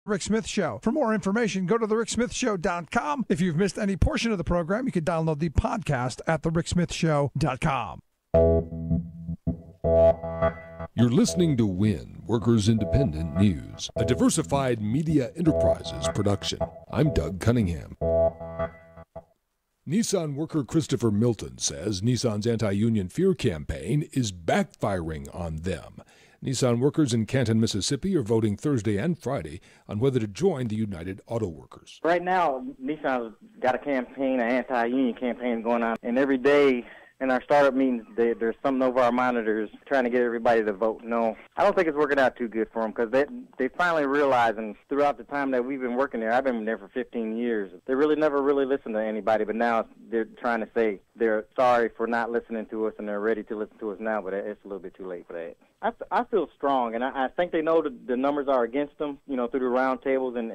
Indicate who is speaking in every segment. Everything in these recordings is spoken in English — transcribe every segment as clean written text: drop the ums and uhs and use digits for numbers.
Speaker 1: Rick Smith Show. For more information, go to thericksmithshow.com. If you've missed any portion of the program, you can download the podcast at thericksmithshow.com.
Speaker 2: You're listening to WIN, Workers Independent News, a diversified media enterprises production. I'm Doug Cunningham. Nissan worker Christopher Milton says Nissan's anti-union fear campaign is backfiring on them. Nissan workers in Canton, Mississippi are voting Thursday and Friday on whether to join the United Auto Workers.
Speaker 3: Right now, Nissan's got a campaign, an anti-union campaign going on, and every day in our startup meetings, there's something over our monitors trying to get everybody to vote no. I don't think it's working out too good for them because they finally realize, and throughout the time that we've been working there, I've been there for 15 years, they really never really listened to anybody, but now they're trying to say they're sorry for not listening to us and they're ready to listen to us now, but it's a little bit too late for that. I feel strong, and I think they know that the numbers are against them, through the round tables and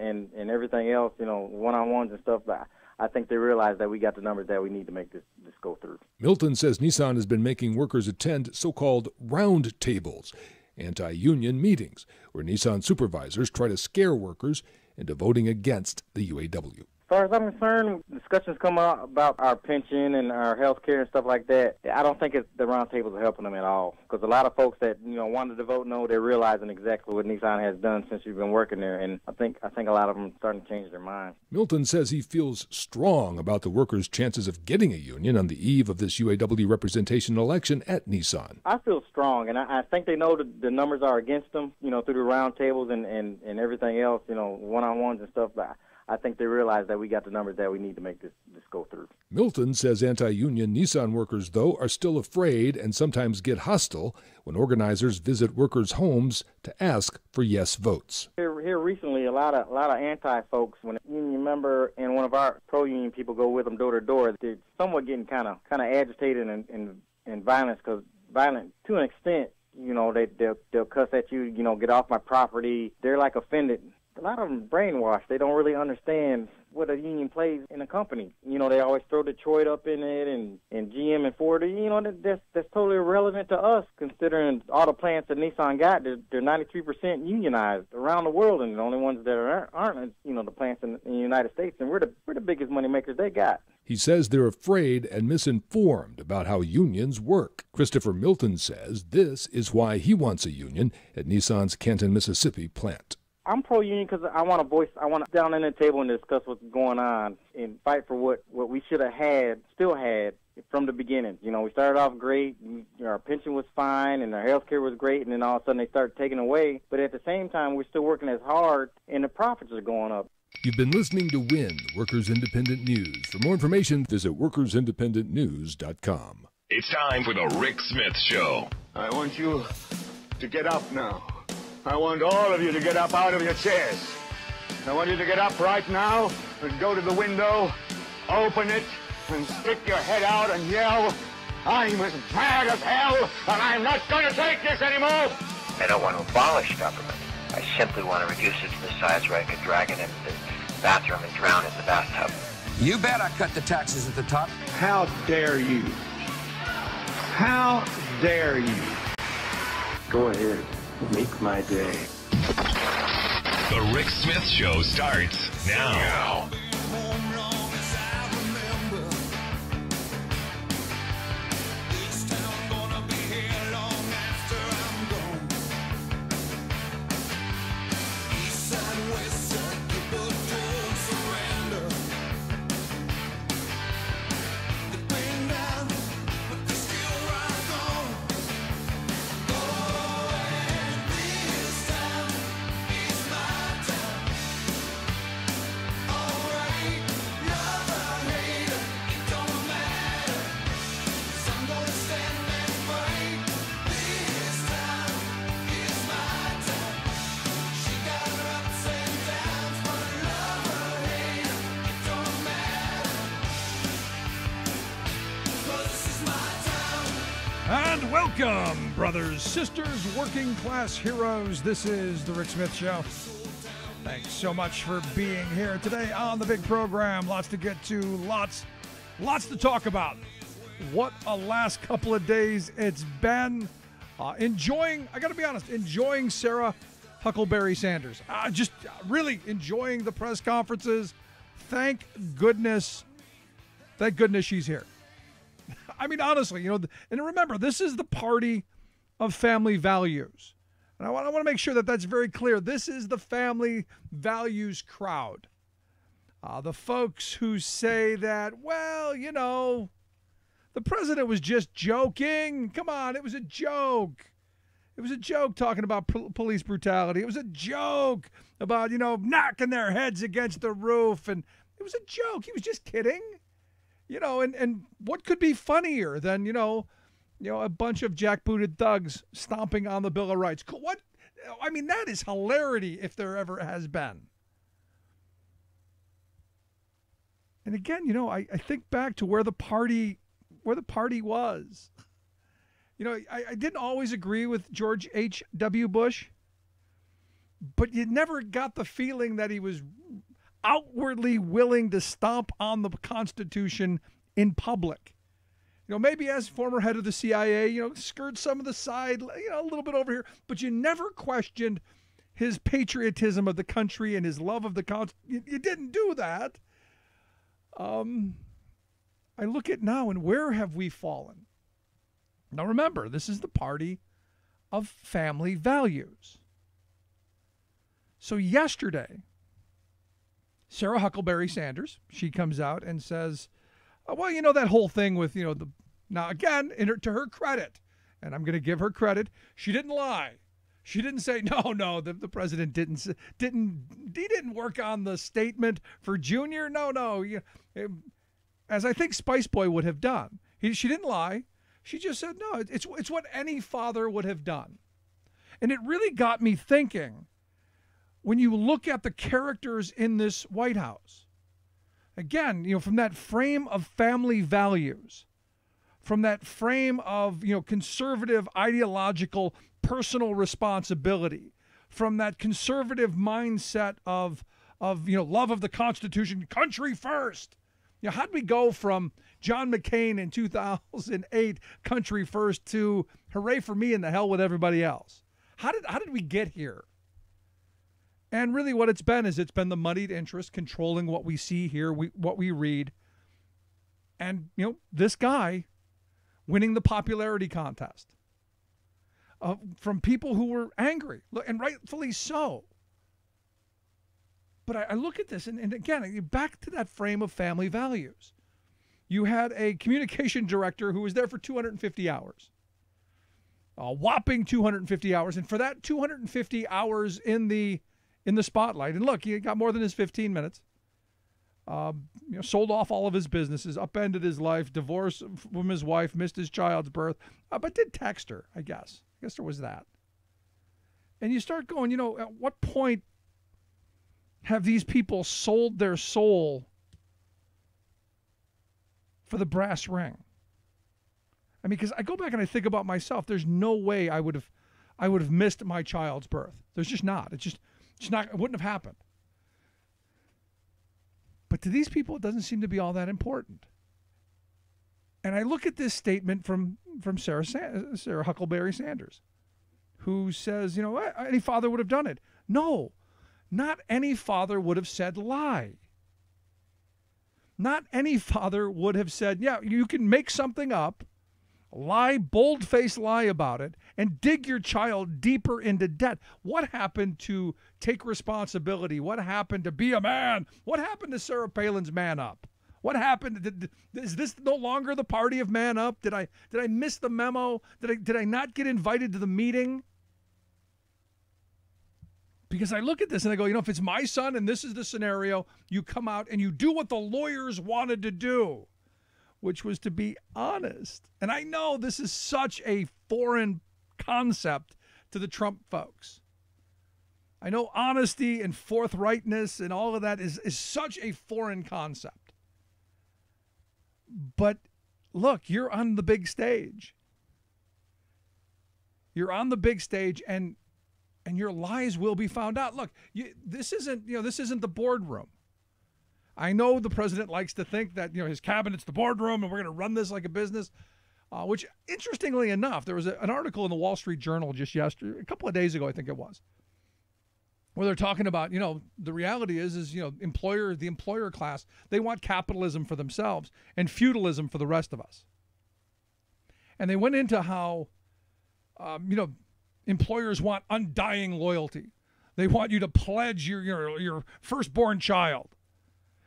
Speaker 3: everything else, one-on-ones and stuff, but I think they realize that we got the numbers that we need to make this go through.
Speaker 2: Milton says Nissan has been making workers attend so-called round tables, anti-union meetings, where Nissan supervisors try to scare workers into voting against the UAW.
Speaker 3: As far as I'm concerned, discussions come out about our pension and our health care and stuff like that. I don't think the round tables are helping them at all because a lot of folks that wanted to vote no, they're realizing exactly what Nissan has done since we've been working there, and I think a lot of them are starting to change their mind.
Speaker 2: Milton says he feels strong about the workers' chances of getting a union on the eve of this UAW representation election at Nissan.
Speaker 3: I feel strong, and I think they know that the numbers are against them, through the round tables and everything else, one-on-ones and stuff, but I think they realize that we got the numbers that we need to make this go through.
Speaker 2: Milton says anti-union Nissan workers, though, are still afraid and sometimes get hostile when organizers visit workers' homes to ask for yes votes.
Speaker 3: Here recently, a lot of anti-folks, when a union member and one of our pro-union people go with them door to door, they're somewhat getting kind of agitated and violent to an extent. They'll cuss at you, get off my property. They're like offended. A lot of them brainwashed. They don't really understand what a union plays in a company. They always throw Detroit up in it and GM and Ford. That's totally irrelevant to us, considering all the plants that Nissan got, they're 93% unionized around the world, and the only ones that aren't, the plants in the United States, and we're the biggest money makers they got.
Speaker 2: He says they're afraid and misinformed about how unions work. Christopher Milton says this is why he wants a union at Nissan's Canton, Mississippi plant.
Speaker 3: I'm pro-union because I want to down in the table and discuss what's going on and fight for what we should have still had from the beginning. We started off great, our pension was fine, and our health care was great, and then all of a sudden they started taking away. But at the same time, we're still working as hard, and the profits are going up.
Speaker 2: You've been listening to WIN, Workers Independent News. For more information, visit workersindependentnews.com.
Speaker 4: It's time for the Rick Smith Show.
Speaker 5: I want you to get up now. I want all of you to get up out of your chairs. I want you to get up right now and go to the window, open it, and stick your head out and yell, "I'm as mad as hell, and I'm not going to take this anymore!"
Speaker 6: I don't want to abolish government. I simply want to reduce it to the size where I could drag it into the bathroom and drown it in the bathtub.
Speaker 7: You bet I cut the taxes at the top.
Speaker 5: How dare you? How dare you? Go ahead. Make my day.
Speaker 4: The Rick Smith Show starts now.
Speaker 1: And welcome, brothers, sisters, working class heroes. This is the Rick Smith Show. Thanks so much for being here today on the big program. Lots to get to, lots to talk about. What a last couple of days it's been. I got to be honest, enjoying Sarah Huckleberry Sanders. Just really enjoying the press conferences. Thank goodness she's here. I mean, honestly, and remember, this is the party of family values. And I want to make sure that that's very clear. This is the family values crowd. The folks who say that, well, the president was just joking. Come on, it was a joke. It was a joke talking about police brutality. It was a joke about, knocking their heads against the roof. And it was a joke. He was just kidding. And what could be funnier than, a bunch of jackbooted thugs stomping on the Bill of Rights? That is hilarity if there ever has been. And again, I think back to where the party was. I didn't always agree with George H.W. Bush, but you never got the feeling that he was outwardly willing to stomp on the Constitution in public. Maybe as former head of the CIA, skirt some of the side, a little bit over here, but you never questioned his patriotism of the country and his love of the Constitution. You didn't do that. I look at now, and where have we fallen? Now remember, this is the party of family values. So yesterday, Sarah Huckleberry Sanders, she comes out and says, that whole thing with, now again, to her credit, and I'm going to give her credit, she didn't lie. She didn't say, no, the president didn't work on the statement for Junior. No. As I think Spice Boy would have done. She didn't lie. She just said, no, it's what any father would have done. And it really got me thinking, when you look at the characters in this White House, again, from that frame of family values, from that frame of, conservative ideological personal responsibility, from that conservative mindset of love of the Constitution, country first. How'd we go from John McCain in 2008, country first, to hooray for me and the hell with everybody else? How did we get here? And really what it's been the moneyed interest controlling what we see here, what we read. And, this guy winning the popularity contest from people who were angry, and rightfully so. But I look at this, and again, back to that frame of family values. You had a communication director who was there for 250 hours. A whopping 250 hours. And for that 250 hours in the spotlight, and look, he got more than his 15 minutes. Sold off all of his businesses, upended his life, divorced from his wife, missed his child's birth, but did text her, I guess. I guess there was that. And you start going, at what point have these people sold their soul for the brass ring? I mean, because I go back and I think about myself. There's no way I would have missed my child's birth. There's just not. It's not. It wouldn't have happened. But to these people, it doesn't seem to be all that important. And I look at this statement from Sarah Huckleberry Sanders, who says, any father would have done it. No, not any father would have said lie. Not any father would have said, yeah, you can make something up, lie, bold-faced lie about it, and dig your child deeper into debt. What happened to take responsibility? What happened to be a man? What happened to Sarah Palin's man up? What happened? Is this no longer the party of man up? Did I miss the memo? Did I not get invited to the meeting? Because I look at this and I go, if it's my son and this is the scenario, you come out and you do what the lawyers wanted to do, which was to be honest. And I know this is such a foreign concept to the Trump folks. I know honesty and forthrightness and all of that is such a foreign concept. But look, you're on the big stage. You're on the big stage, and your lies will be found out. Look, this isn't the boardroom. I know the president likes to think that, his cabinet's the boardroom and we're going to run this like a business, which, interestingly enough, there was an article in the Wall Street Journal just yesterday, a couple of days ago, I think it was, where they're talking about, the reality is the employer class, they want capitalism for themselves and feudalism for the rest of us. And they went into how, employers want undying loyalty. They want you to pledge your firstborn child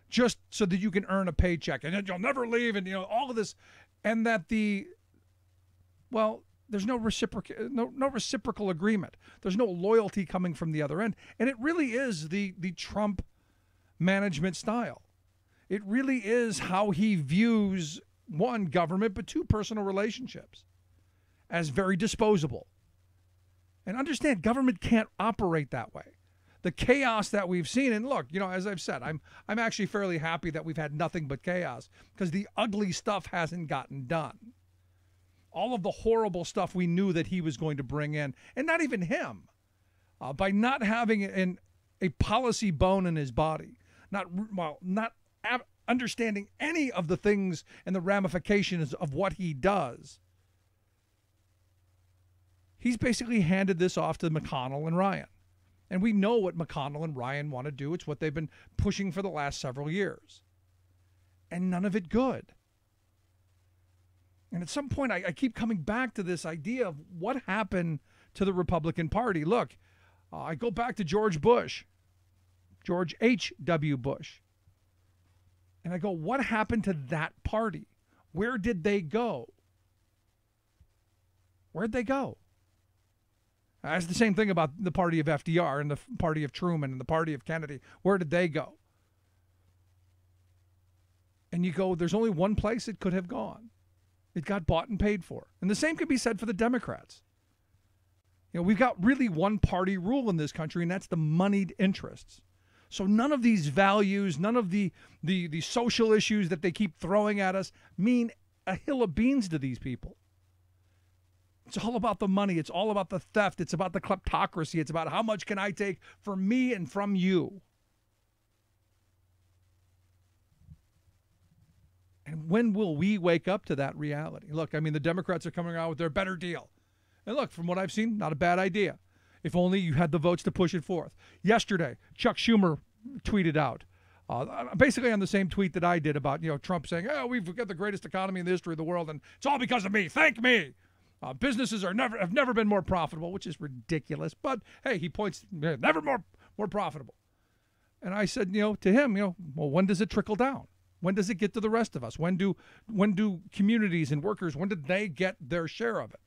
Speaker 1: just so that you can earn a paycheck and then you'll never leave, and all of this, and that there's no reciprocal agreement. There's no loyalty coming from the other end. And it really is the Trump management style. It really is how he views, one, government, but two, personal relationships as very disposable. And understand, government can't operate that way. The chaos that we've seen, and look, as I've said, I'm actually fairly happy that we've had nothing but chaos because the ugly stuff hasn't gotten done. All of the horrible stuff we knew that he was going to bring in, and not even him, by not having a policy bone in his body, not understanding any of the things and the ramifications of what he does. He's basically handed this off to McConnell and Ryan. And we know what McConnell and Ryan want to do. It's what they've been pushing for the last several years. And none of it good. And at some point, I keep coming back to this idea of what happened to the Republican Party. Look, I go back to George H.W. Bush. And I go, what happened to that party? Where did they go? Where'd they go? It's the same thing about the party of FDR and the party of Truman and the party of Kennedy. Where did they go? And you go, there's only one place it could have gone. It got bought and paid for. And the same could be said for the Democrats. We've got really one party rule in this country, and that's the moneyed interests. So none of these values, none of the social issues that they keep throwing at us mean a hill of beans to these people. It's all about the money. It's all about the theft. It's about the kleptocracy. It's about how much can I take from me and from you. And when will we wake up to that reality? Look, the Democrats are coming out with their better deal. And look, from what I've seen, not a bad idea. If only you had the votes to push it forth. Yesterday, Chuck Schumer tweeted out, basically on the same tweet that I did about, Trump saying, we've got the greatest economy in the history of the world, and it's all because of me. Thank me. Businesses have never been more profitable, which is ridiculous. But hey, he points, never more profitable. And I said, to him, well, when does it trickle down? When does it get to the rest of us? When do communities and workers, when did they get their share of it?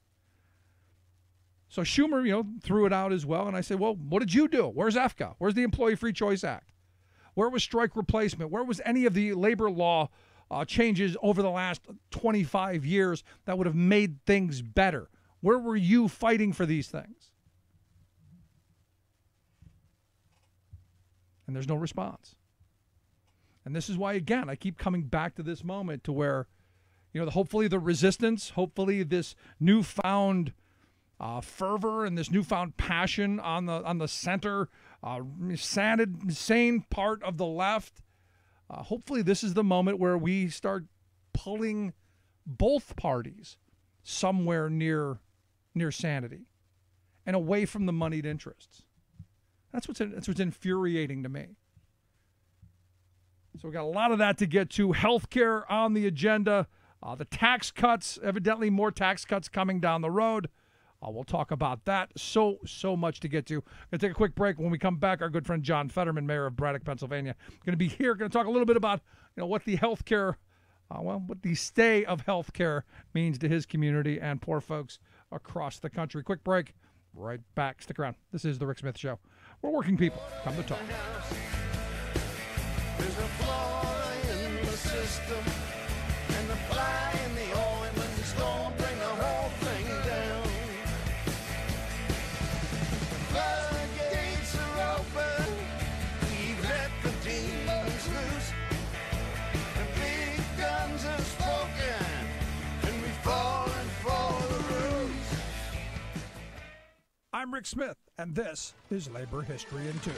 Speaker 1: So Schumer, threw it out as well. And I said, well, what did you do? Where's EFCA? Where's the Employee Free Choice Act? Where was strike replacement? Where was any of the labor law changes over the last 25 years that would have made things better? Where were you fighting for these things? And there's no response. And this is why, again, I keep coming back to this moment to where, hopefully the resistance, hopefully this newfound fervor and this newfound passion on the center, sane part of the left, hopefully this is the moment where we start pulling both parties somewhere near sanity and away from the moneyed interests. That's what's infuriating to me. So we got a lot of that to get to. Healthcare on the agenda. The tax cuts, evidently more tax cuts coming down the road. We'll talk about that. So much to get to. Going to take a quick break. When we come back, our good friend John Fetterman, mayor of Braddock, Pennsylvania, going to be here. Going to talk a little bit about what the healthcare, what the stay of healthcare means to his community and poor folks across the country. Quick break. Right back. Stick around. This is the Rick Smith Show. We're working people. Come to talk.
Speaker 8: There's a flaw in the system, and the fly in the ointment's gonna bring the whole thing down. Floodgates are open, we've let the demons loose. The big guns have spoken, and we've fallen for the ruse.
Speaker 1: I'm Rick Smith, and this is Labor History in 2.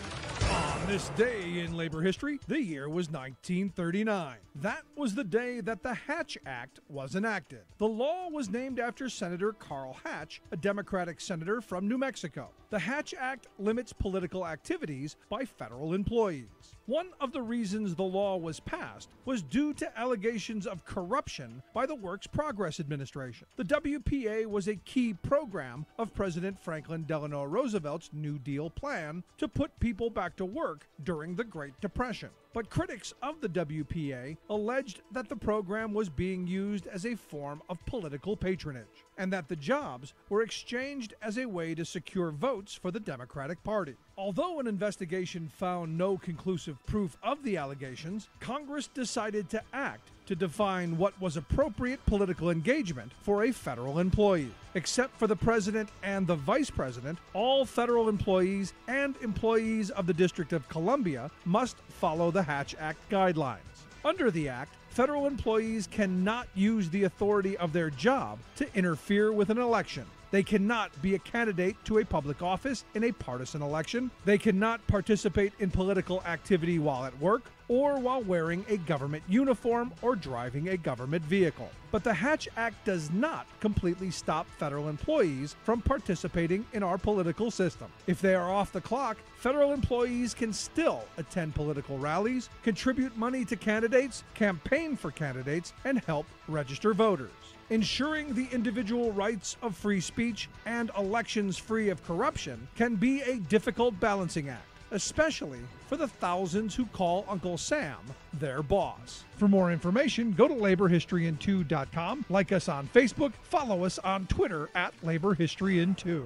Speaker 1: On this day in labor history, the year was 1939. That was the day that the Hatch Act was enacted. The law was named after Senator Carl Hatch, a Democratic senator from New Mexico. The Hatch Act limits political activities by federal employees. One of the reasons the law was passed was due to allegations of corruption by the Works Progress Administration. The WPA was a key program of President Franklin Delano Roosevelt's New Deal plan to put people back to work during the Great Depression. But critics of the WPA alleged that the program was being used as a form of political patronage, and that the jobs were exchanged as a way to secure votes for the Democratic Party. Although an investigation found no conclusive proof of the allegations, Congress decided to act to define what was appropriate political engagement for a federal employee. Except for the president and the vice president, all federal employees and employees of the District of Columbia must follow the Hatch Act guidelines. Under the Act, federal employees cannot use the authority of their job to interfere with an election. They cannot be a candidate to a public office in a partisan election. They cannot participate in political activity while at work or while wearing a government uniform or driving a government vehicle. But the Hatch Act does not completely stop federal employees from participating in our political system. If they are off the clock, federal employees can still attend political rallies, contribute money to candidates, campaign for candidates, and help register voters. Ensuring the individual rights of free speech and elections free of corruption can be a difficult balancing act, especially for the thousands who call Uncle Sam their boss. For more information, go to laborhistoryin2.com, like us on Facebook, follow us on Twitter at laborhistoryin2.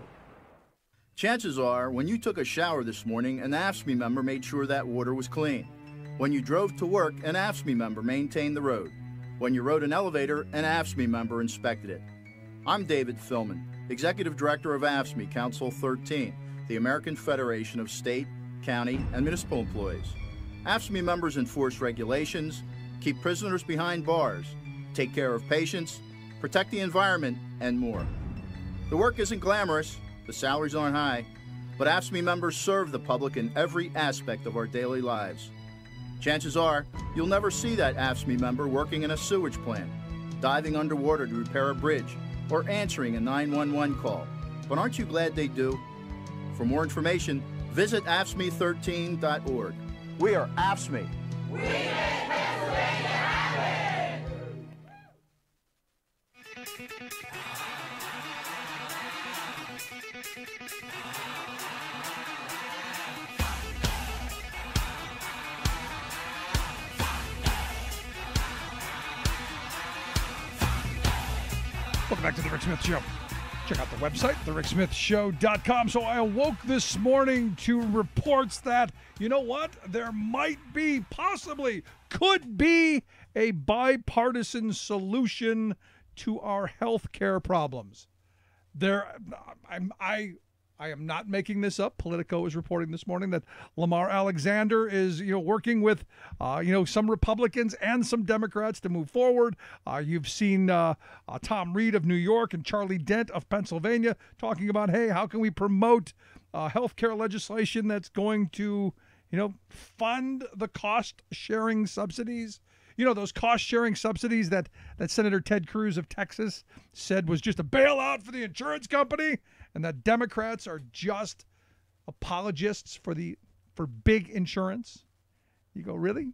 Speaker 9: Chances are, when you took a shower this morning, an AFSCME member made sure that water was clean. When you drove to work, an AFSCME member maintained the road. When you rode an elevator, an AFSCME member inspected it. I'm David Philman, Executive Director of AFSCME Council 13, the American Federation of State, County, and Municipal Employees. AFSCME members enforce regulations, keep prisoners behind bars, take care of patients, protect the environment, and more. The work isn't glamorous, the salaries aren't high, but AFSCME members serve the public in every aspect of our daily lives. Chances are, you'll never see that AFSCME member working in a sewage plant, diving underwater to repair a bridge, or answering a 911 call. But aren't you glad they do? For more information, visit AFSCME13.org. We are AFSCME. We make Pennsylvania happen!
Speaker 1: Welcome back to The Rick Smith Show. Check out the website, thericksmithshow.com. So I awoke this morning to reports that, you know what, there might be, possibly, could be a bipartisan solution to our health care problems. I am not making this up. Politico is reporting this morning that Lamar Alexander is, working with, some Republicans and some Democrats to move forward. You've seen Tom Reed of New York and Charlie Dent of Pennsylvania talking about, hey, how can we promote healthcare legislation that's going to, fund the cost-sharing subsidies? Those cost-sharing subsidies that Senator Ted Cruz of Texas said was just a bailout for the insurance company, and that Democrats are just apologists for big insurance. You go, really?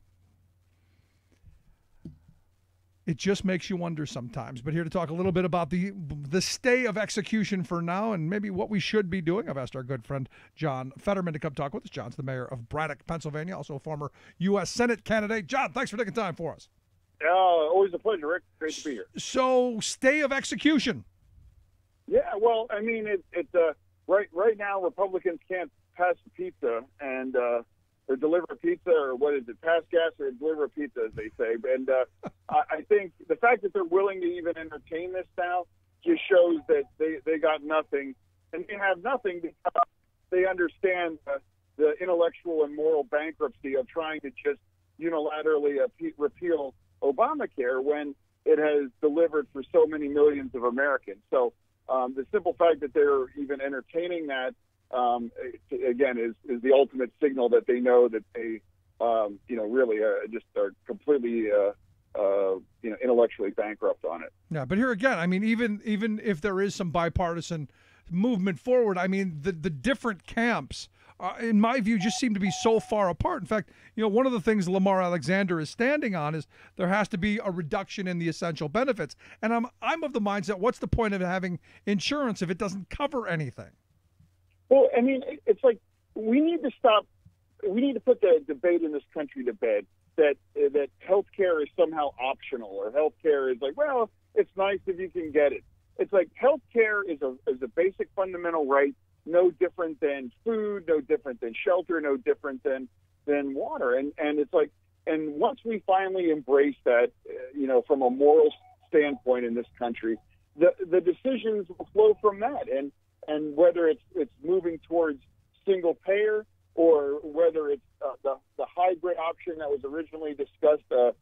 Speaker 1: It just makes you wonder sometimes. But here to talk a little bit about the stay of execution for now and maybe what we should be doing, I've asked our good friend John Fetterman to come talk with us. John's the mayor of Braddock, Pennsylvania, also a former U.S. Senate candidate. John, thanks for taking time for us.
Speaker 10: Always a pleasure, Rick. Great to be here.
Speaker 1: So, stay of execution.
Speaker 10: Yeah, well, I mean, right now Republicans can't pass a pizza and or deliver a pizza, or what is it, pass gas or deliver a pizza, as they say. And I think the fact that they're willing to even entertain this now just shows that they got nothing, and they have nothing because they understand the intellectual and moral bankruptcy of trying to just unilaterally repeal Obamacare when it has delivered for so many millions of Americans. So the simple fact that they're even entertaining that again, is the ultimate signal that they know that they, really just are completely, intellectually bankrupt on it.
Speaker 1: Yeah, but here again, I mean, even if there is some bipartisan movement forward, I mean, the different camps, in my view, just seem to be so far apart. In fact, one of the things Lamar Alexander is standing on is there has to be a reduction in the essential benefits. And I'm of the mindset, what's the point of having insurance if it doesn't cover anything?
Speaker 10: Well, I mean, it's like we need to stop. We need to put the debate in this country to bed that healthcare is somehow optional, or healthcare is like, well, it's nice if you can get it. It's like healthcare is a basic fundamental right, no different than food, no different than shelter, no different than water. And it's like, and once we finally embrace that, from a moral standpoint in this country, the decisions will flow from that. And whether it's moving towards single payer, or whether it's the hybrid option that was originally discussed, the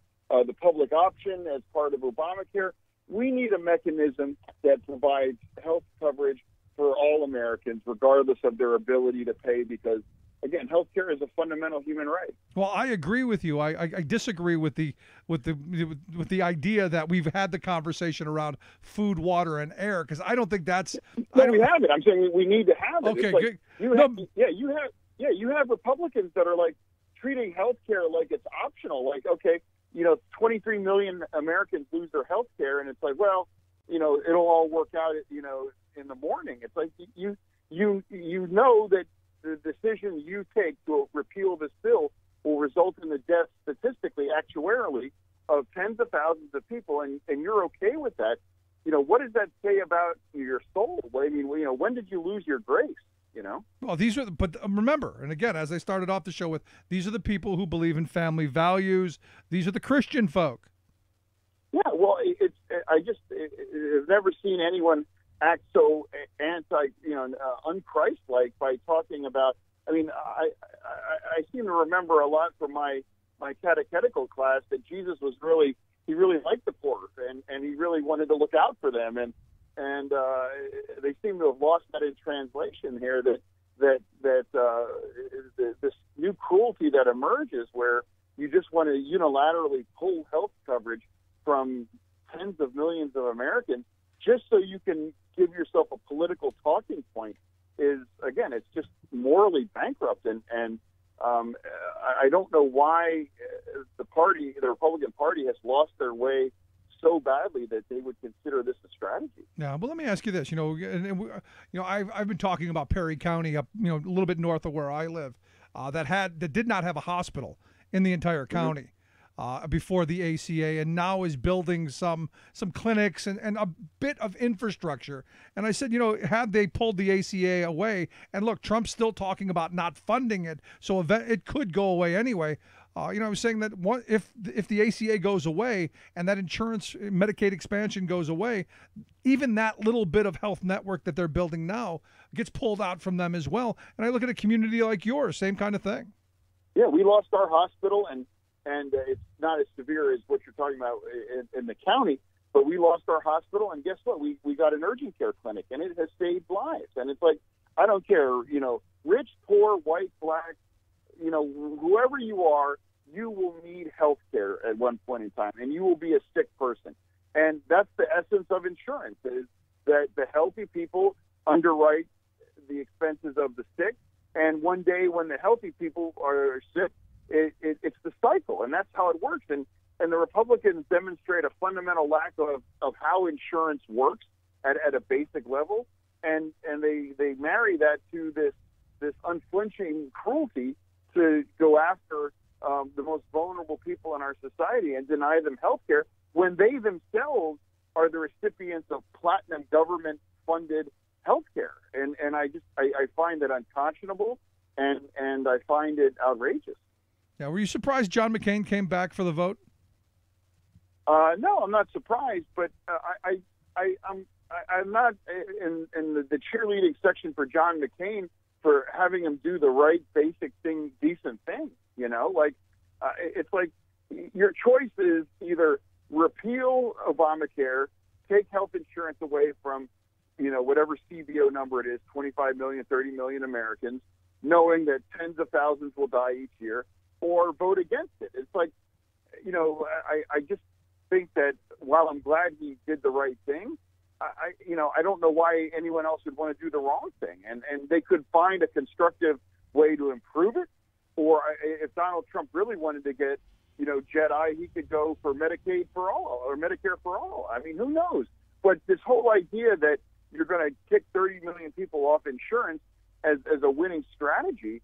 Speaker 10: public option as part of Obamacare, we need a mechanism that provides health coverage for all Americans, regardless of their ability to pay, because, again, health care is a fundamental human right.
Speaker 1: Well, I agree with you. I disagree with the idea that we've had the conversation around food, water, and air, because I don't think that's.
Speaker 10: No, we have it. I'm saying we need to have it.
Speaker 1: Okay,
Speaker 10: it's like
Speaker 1: good.
Speaker 10: You have Republicans that are like treating health care like it's optional. Like, okay, 23 million Americans lose their health care, and it's like, well, it'll all work out, in the morning. It's like you know that the decision you take to repeal this bill will result in the death statistically, actuarially, of tens of thousands of people, and you're okay with that. What does that say about your soul? I mean, when did you lose your grace?
Speaker 1: Well, but remember, and again, as I started off the show with, these are the people who believe in family values. These are the Christian folk.
Speaker 10: Yeah, well, I've never seen anyone act so unchristlike by talking about. I mean, I seem to remember a lot from my catechetical class that Jesus was really liked the poor, and he really wanted to look out for them, and they seem to have lost that in translation here. That this new cruelty that emerges, where you just want to unilaterally pull health coverage from tens of millions of Americans just so you can give yourself a political talking point, is, again, it's just morally bankrupt. And I don't know why the Republican Party has lost their way so badly that they would consider this a strategy.
Speaker 1: Yeah, well, let me ask you this. I've been talking about Perry County, up a little bit north of where I live, that did not have a hospital in the entire county before the ACA, and now is building some clinics and a bit of infrastructure. And I said, had they pulled the ACA away, and look, Trump's still talking about not funding it, so it could go away anyway. I was saying that if the ACA goes away and that insurance Medicaid expansion goes away, even that little bit of health network that they're building now gets pulled out from them as well. And I look at a community like yours, same kind of thing.
Speaker 10: Yeah, we lost our hospital, and it's not as severe as what you're talking about in the county, but we lost our hospital, and guess what? We got an urgent care clinic, and it has saved lives. And it's like, I don't care, rich, poor, white, black, whoever you are, you will need health care at one point in time, and you will be a sick person. And that's the essence of insurance, is that the healthy people underwrite the expenses of the sick, and one day when the healthy people are sick, it's the cycle, and that's how it works. And the Republicans demonstrate a fundamental lack of how insurance works at a basic level, and they marry that to this unflinching cruelty to go after the most vulnerable people in our society and deny them health care when they themselves are the recipients of platinum government-funded health care. And I find it unconscionable, and I find it outrageous.
Speaker 1: Yeah, were you surprised John McCain came back for the vote?
Speaker 10: No, I'm not surprised, but I'm not in the cheerleading section for John McCain for having him do the right, basic thing, decent thing. It's like your choice is either repeal Obamacare, take health insurance away from whatever CBO number it is, 25 million, 30 million Americans, knowing that tens of thousands will die each year, or vote against it. It's like, I just think that while I'm glad he did the right thing, I don't know why anyone else would want to do the wrong thing. And they could find a constructive way to improve it. Or if Donald Trump really wanted to get, Jedi, he could go for Medicaid for all or Medicare for all. I mean, who knows? But this whole idea that you're going to kick 30 million people off insurance as a winning strategy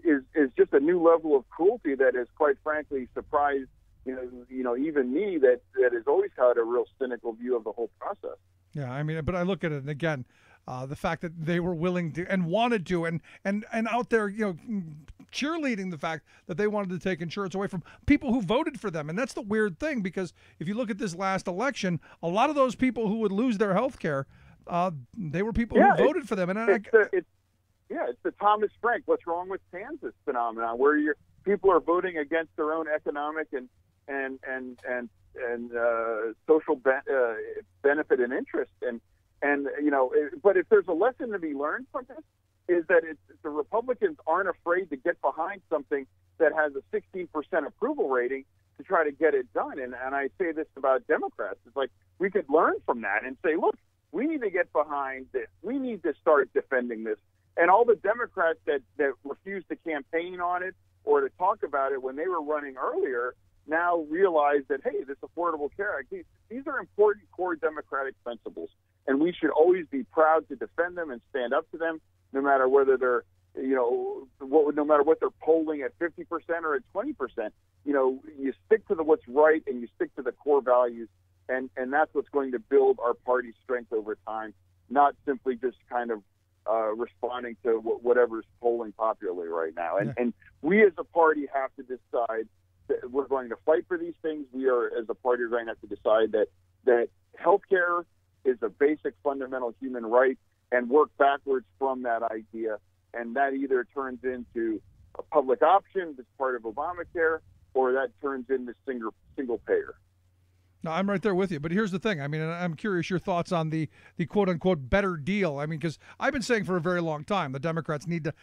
Speaker 10: is just a new level of cruelty that has, quite frankly, surprised even me that has always had a real cynical view of the whole process.
Speaker 1: Yeah, I mean, but I look at it, and again, the fact that they were willing to and wanted to, and out there, cheerleading the fact that they wanted to take insurance away from people who voted for them. And that's the weird thing, because if you look at this last election, a lot of those people who would lose their health care, they were people who voted for them. And
Speaker 10: it's the Thomas Frank, what's wrong with Kansas phenomenon, where people are voting against their own economic and social benefit and interest. But if there's a lesson to be learned from this, is that the Republicans aren't afraid to get behind something that has a 16% approval rating to try to get it done. And I say this about Democrats. It's like we could learn from that and say, look, we need to get behind this. We need to start defending this. And all the Democrats that refused to campaign on it or to talk about it when they were running earlier now realize that, hey, this Affordable Care Act, these are important core democratic principles. And we should always be proud to defend them and stand up to them, no matter whether they're, no matter what they're polling at 50% or at 20%. You stick to what's right and you stick to the core values, and that's what's going to build our party's strength over time, not simply just kind of responding to whatever's polling popularly right now. And we as a party have to decide that we're going to fight for these things. We are, as a party, are going to have to decide that healthcare is a basic fundamental human right and work backwards from that idea. And that either turns into a public option as part of Obamacare, or that turns into single payer.
Speaker 1: No, I'm right there with you. But here's the thing. I mean, I'm curious your thoughts on the quote-unquote better deal. I mean, because I've been saying for a very long time the Democrats need to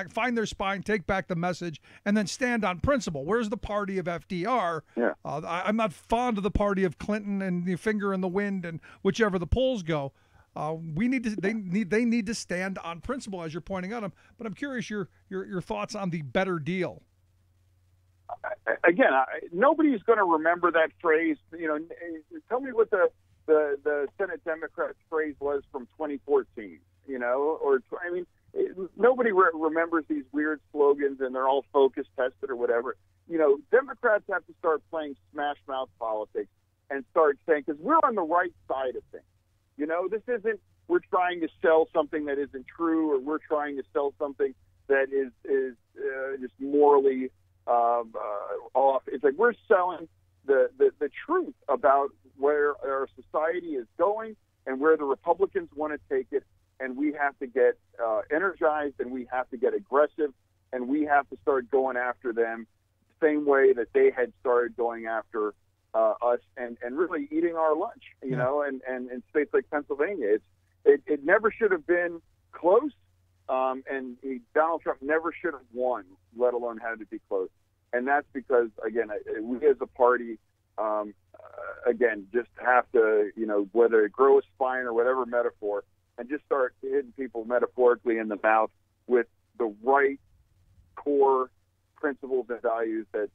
Speaker 1: find their spine, take back the message, and then stand on principle. Where's the party of FDR?
Speaker 10: Yeah.
Speaker 1: I'm not fond of the party of Clinton and the finger in the wind and whichever the polls go. They need to stand on principle, as you're pointing out. But I'm curious your thoughts on the better deal.
Speaker 10: Again, nobody's going to remember that phrase. Tell me what the Senate Democrats phrase was from 2014. Nobody remembers these weird slogans, and they're all focus tested or whatever. Democrats have to start playing smash mouth politics and start saying, because we're on the right side of things. This isn't we're trying to sell something that isn't true, or we're trying to sell something that is just morally off. It's like we're selling the truth about where our society is going and where the Republicans want to take it, and we have to get energized, and we have to get aggressive, and we have to start going after them the same way that they had started going after us and really eating our lunch, and in states like Pennsylvania. It never should have been close, and Donald Trump never should have won, let alone had to be close. And that's because, again, we as a party, just have to, whether it grow a spine or whatever metaphor, and just start hitting people metaphorically in the mouth with the right core principles and values that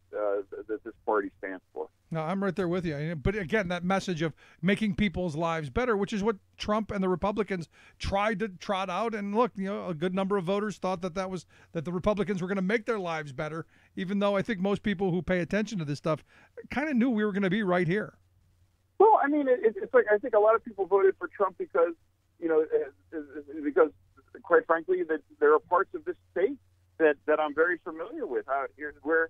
Speaker 10: this party stands for.
Speaker 1: No, I'm right there with you. But again, that message of making people's lives better, which is what Trump and the Republicans tried to trot out. And look, a good number of voters thought that the Republicans were going to make their lives better, even though I think most people who pay attention to this stuff kind of knew we were going to be right here.
Speaker 10: Well, I mean, it's like I think a lot of people voted for Trump because, quite frankly, that there are parts of this state that I'm very familiar with out here where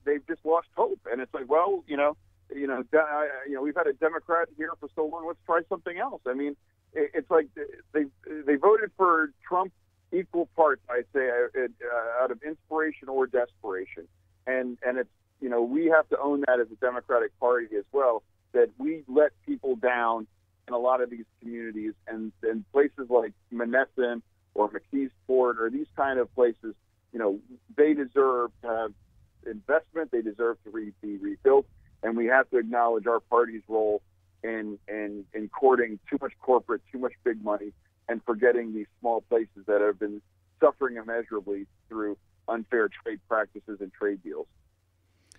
Speaker 10: they've just lost hope, and it's like, well, we've had a Democrat here for so long. Let's try something else. I mean, it's like they voted for Trump equal parts, I say, out of inspiration or desperation, and it's we have to own that as a Democratic Party as well, that we let people down in a lot of these communities, and places like Monessen or McKeesport or these kind of places, they deserve to have investment. They deserve to be rebuilt, and we have to acknowledge our party's role in courting too much corporate, too much big money, and forgetting these small places that have been suffering immeasurably through unfair trade practices and trade deals.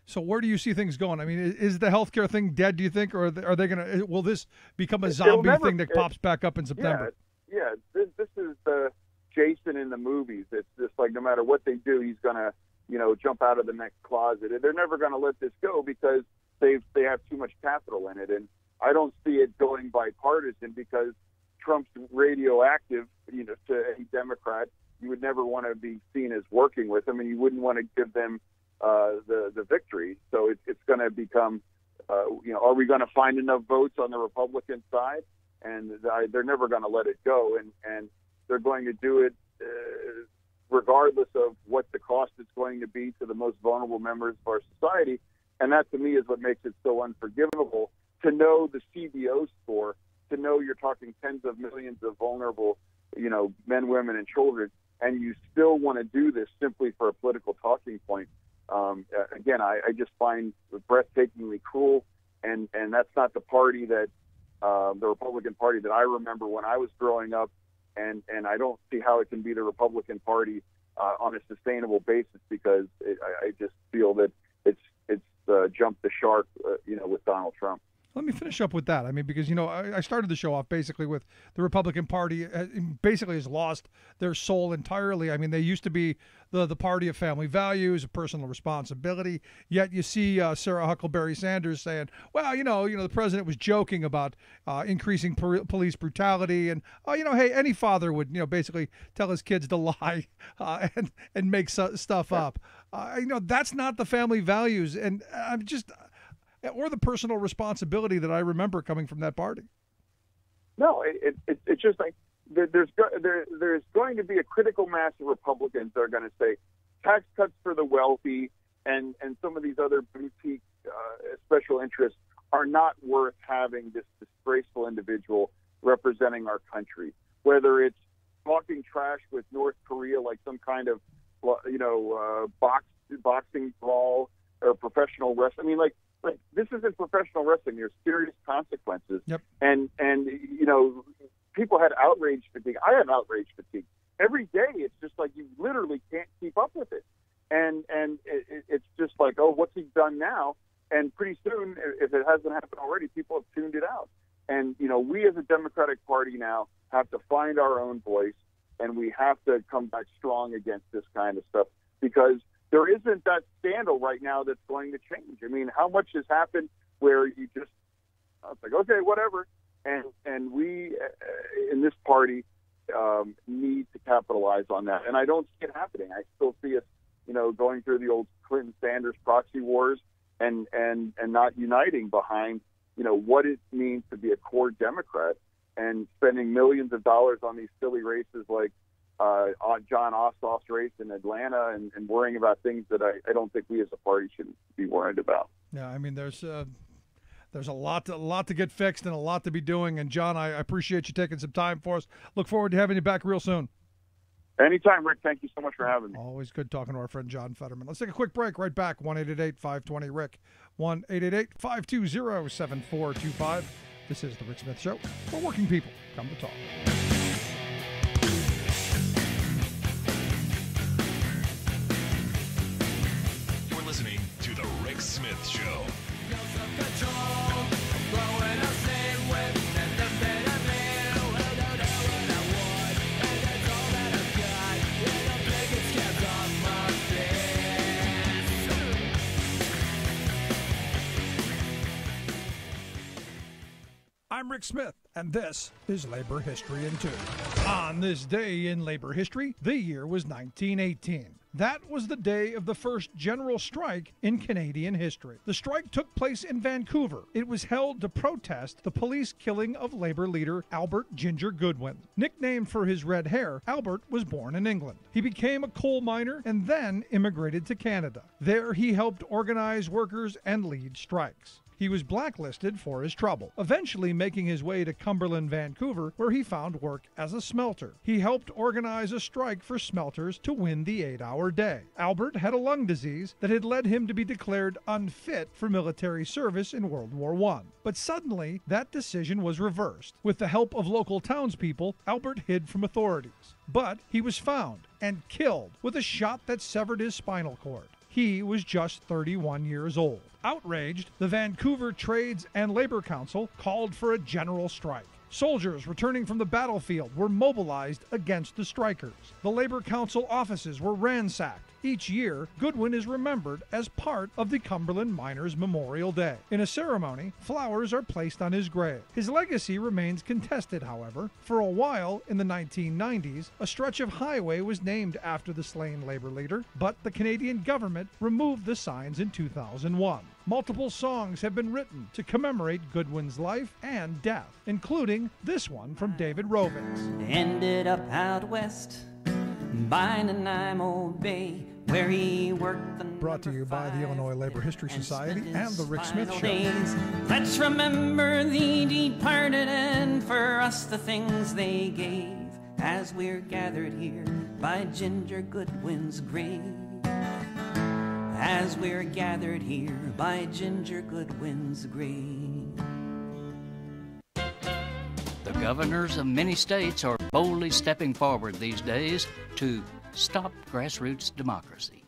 Speaker 1: So where do you see things going? I mean, is the healthcare thing dead, do you think, or are they going to? Will this become a zombie thing that pops back up in September?
Speaker 10: Yeah. This is the Jason in the movies. It's just like no matter what they do, he's going to, jump out of the next closet. They're never going to let this go because they have too much capital in it. And I don't see it going bipartisan because Trump's radioactive, to any Democrat. You would never want to be seen as working with them, and you wouldn't want to give them the victory. So it's going to become, are we going to find enough votes on the Republican side? And they're never going to let it go, and they're going to do it regardless of what the cost is going to be to the most vulnerable members of our society. And that, to me, is what makes it so unforgivable. To know the CBO score, to know you're talking tens of millions of vulnerable, men, women, and children, and you still want to do this simply for a political talking point. Again, I just find it breathtakingly cruel, and that's not the party that the Republican Party that I remember when I was growing up, and I don't see how it can be the Republican Party on a sustainable basis because I just feel that it's jumped the shark, with Donald Trump.
Speaker 1: Let me finish up with that. I mean, because, I started the show off basically with the Republican Party basically has lost their soul entirely. I mean, they used to be the party of family values, of personal responsibility. Yet you see Sarah Huckleberry Sanders saying, well, the president was joking about increasing police brutality. And, hey, any father would, basically tell his kids to lie and make stuff up. That's not the family values. And I'm just... or the personal responsibility that I remember coming from that party.
Speaker 10: No, it's just like there's going to be a critical mass of Republicans that are going to say tax cuts for the wealthy and some of these other boutique special interests are not worth having this disgraceful individual representing our country. Whether it's talking trash with North Korea like some kind of boxing brawl or professional wrestling. I mean, like this isn't professional wrestling. There's serious consequences.
Speaker 1: Yep.
Speaker 10: And people had outrage fatigue. I have outrage fatigue. Every day it's just like you literally can't keep up with it. And it's just like, oh, what's he done now? And pretty soon, if it hasn't happened already, people have tuned it out. And, we as a Democratic Party now have to find our own voice, and we have to come back strong against this kind of stuff because there isn't that scandal right now that's going to change. I mean, how much has happened where you just, it's like, okay, whatever. And we in this party need to capitalize on that. And I don't see it happening. I still see us, going through the old Clinton-Sanders proxy wars and not uniting behind, what it means to be a core Democrat and spending millions of dollars on these silly races like John Ossoff's race in Atlanta and worrying about things that I don't think we as a party should be worried about.
Speaker 1: Yeah, I mean, there's a lot to get fixed and a lot to be doing. And, John, I appreciate you taking some time for us. Look forward to having you back real soon.
Speaker 10: Anytime, Rick. Thank you so much for having me.
Speaker 1: Always good talking to our friend John Fetterman. Let's take a quick break. Right back. 1-888-520-RICK. 1-888-520-7425. This is The Rick Smith Show, where working people come to talk.
Speaker 4: You're listening to The Rick Smith Show.
Speaker 1: I'm Rick Smith, and this is Labor History in 2. On this day in labor history, the year was 1918. That was the day of the first general strike in Canadian history. The strike took place in Vancouver. It was held to protest the police killing of labor leader Albert Ginger Goodwin. Nicknamed for his red hair, Albert was born in England. He became a coal miner and then immigrated to Canada. There he helped organize workers and lead strikes. He was blacklisted for his trouble, eventually making his way to Cumberland, Vancouver, where he found work as a smelter. He helped organize a strike for smelters to win the 8-hour day. Albert had a lung disease that had led him to be declared unfit for military service in World War I. But suddenly, that decision was reversed. With the help of local townspeople, Albert hid from authorities. But he was found and killed with a shot that severed his spinal cord. He was just 31 years old. Outraged, the Vancouver Trades and Labor Council called for a general strike. Soldiers returning from the battlefield were mobilized against the strikers. The Labor Council offices were ransacked. Each year, Goodwin is remembered as part of the Cumberland Miners' Memorial Day. In a ceremony, flowers are placed on his grave. His legacy remains contested, however. For a while, in the 1990s, a stretch of highway was named after the slain labor leader, but the Canadian government removed the signs in 2001. Multiple songs have been written to commemorate Goodwin's life and death, including this one from David Rovitz.
Speaker 11: Ended up out west by Nanaimo Bay, where he worked.
Speaker 1: Brought to you by the Illinois Labor History Society and the Rick Smith Show.
Speaker 11: Let's remember the departed and for us the things they gave, as we're gathered here by Ginger Goodwin's grave. As we're gathered here by Ginger Goodwin's grave.
Speaker 12: The governors of many states are boldly stepping forward these days to stop grassroots democracy.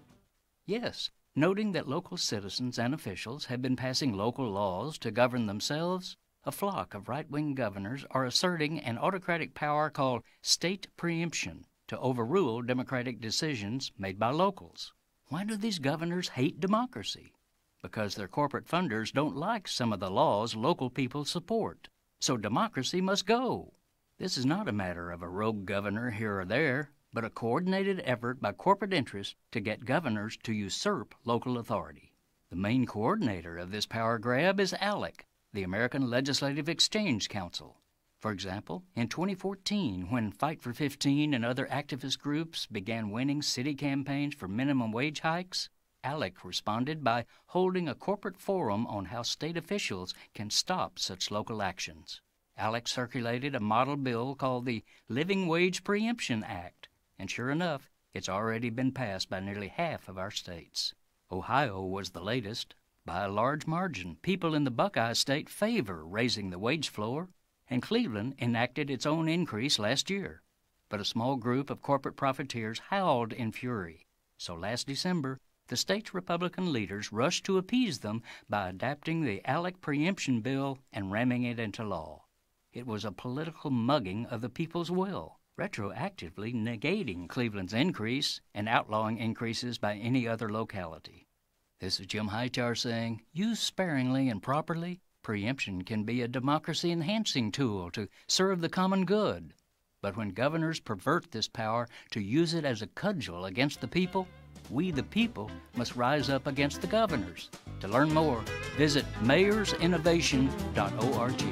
Speaker 12: Yes, noting that local citizens and officials have been passing local laws to govern themselves, a flock of right-wing governors are asserting an autocratic power called state preemption to overrule democratic decisions made by locals. Why do these governors hate democracy? Because their corporate funders don't like some of the laws local people support. So democracy must go. This is not a matter of a rogue governor here or there, but a coordinated effort by corporate interests to get governors to usurp local authority. The main coordinator of this power grab is ALEC, the American Legislative Exchange Council. For example, in 2014, when Fight for 15 and other activist groups began winning city campaigns for minimum wage hikes, ALEC responded by holding a corporate forum on how state officials can stop such local actions. ALEC circulated a model bill called the Living Wage Preemption Act, and sure enough, it's already been passed by nearly half of our states. Ohio was the latest. By a large margin, people in the Buckeye State favor raising the wage floor, and Cleveland enacted its own increase last year. But a small group of corporate profiteers howled in fury. So last December, the state's Republican leaders rushed to appease them by adapting the ALEC preemption bill and ramming it into law. It was a political mugging of the people's will, retroactively negating Cleveland's increase and outlawing increases by any other locality. This is Jim Hightower saying, used sparingly and properly, preemption can be a democracy-enhancing tool to serve the common good. But when governors pervert this power to use it as a cudgel against the people, we the people must rise up against the governors. To learn more, visit mayorsinnovation.org.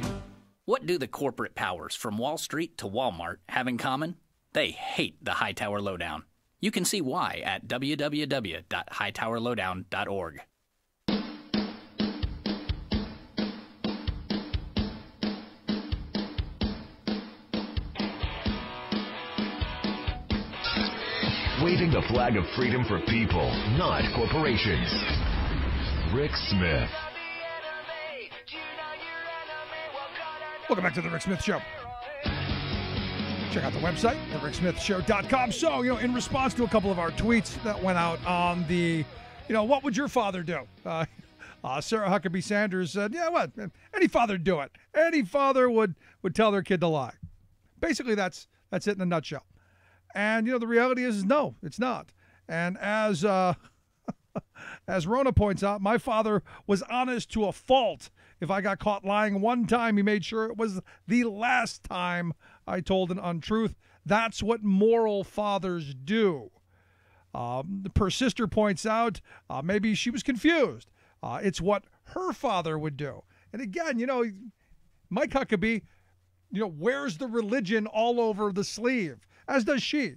Speaker 13: What do the corporate powers from Wall Street to Walmart have in common? They hate the Hightower Lowdown. You can see why at www.hightowerlowdown.org.
Speaker 4: Waving the flag of freedom for people, not corporations. Rick Smith.
Speaker 1: Welcome back to the Rick Smith Show. Check out the website, thericksmithshow.com. So, in response to a couple of our tweets that went out on the, what would your father do? Sarah Huckabee Sanders said, yeah, what? Any father would do it. Any father would tell their kid to lie. Basically, that's it in a nutshell. And, the reality is no, it's not. And as Rona points out, my father was honest to a fault. If I got caught lying one time, he made sure it was the last time I told an untruth. That's what moral fathers do. Per sister points out, maybe she was confused. It's what her father would do. And again, Mike Huckabee, wears the religion all over the sleeve, as does she.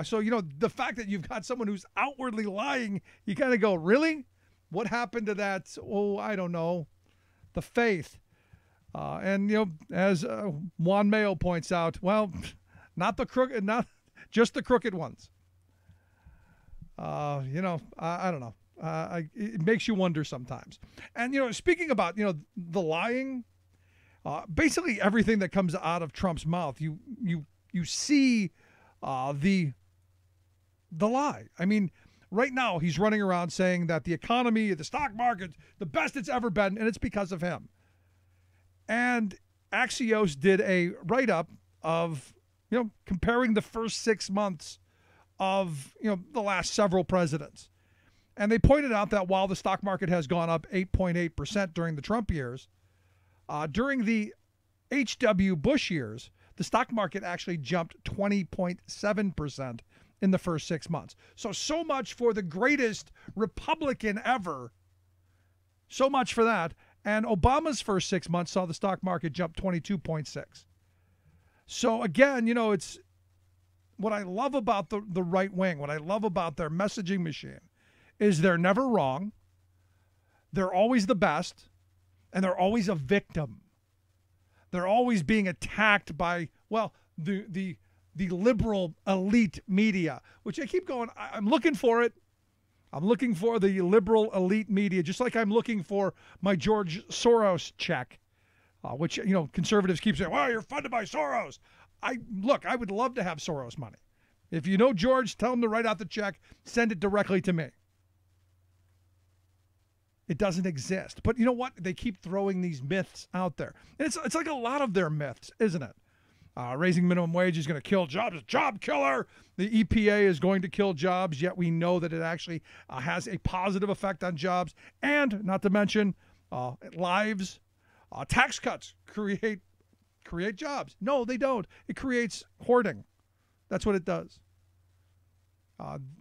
Speaker 1: So, the fact that you've got someone who's outwardly lying, you kind of go, really? What happened to that? Oh, I don't know. the faith. And, as Juan Mayo points out, well, not just the crooked ones. I don't know. It makes you wonder sometimes. And, speaking about, the lying, basically everything that comes out of Trump's mouth, you see the lie. I mean, right now he's running around saying that the economy, the stock market, the best it's ever been, and it's because of him. And Axios did a write-up of, comparing the first 6 months of, the last several presidents. And they pointed out that while the stock market has gone up 8.8% during the Trump years, during the H.W. Bush years, the stock market actually jumped 20.7% in the first 6 months. So much for the greatest Republican ever. So much for that. And Obama's first 6 months saw the stock market jump 22.6. So again, it's what I love about the right wing, what I love about their messaging machine is they're never wrong. They're always the best, and they're always a victim. They're always being attacked by, the liberal elite media, which I keep going, I'm looking for it. I'm looking for the liberal elite media, just like I'm looking for my George Soros check, which, conservatives keep saying, well, you're funded by Soros. I would love to have Soros money. If you know George, tell him to write out the check, send it directly to me. It doesn't exist. But you know what? They keep throwing these myths out there. And it's like a lot of their myths, isn't it? Raising minimum wage is going to kill jobs. It's a job killer. The EPA is going to kill jobs, yet we know that it actually has a positive effect on jobs. And not to mention lives. Tax cuts create jobs. No, they don't. It creates hoarding. That's what it does.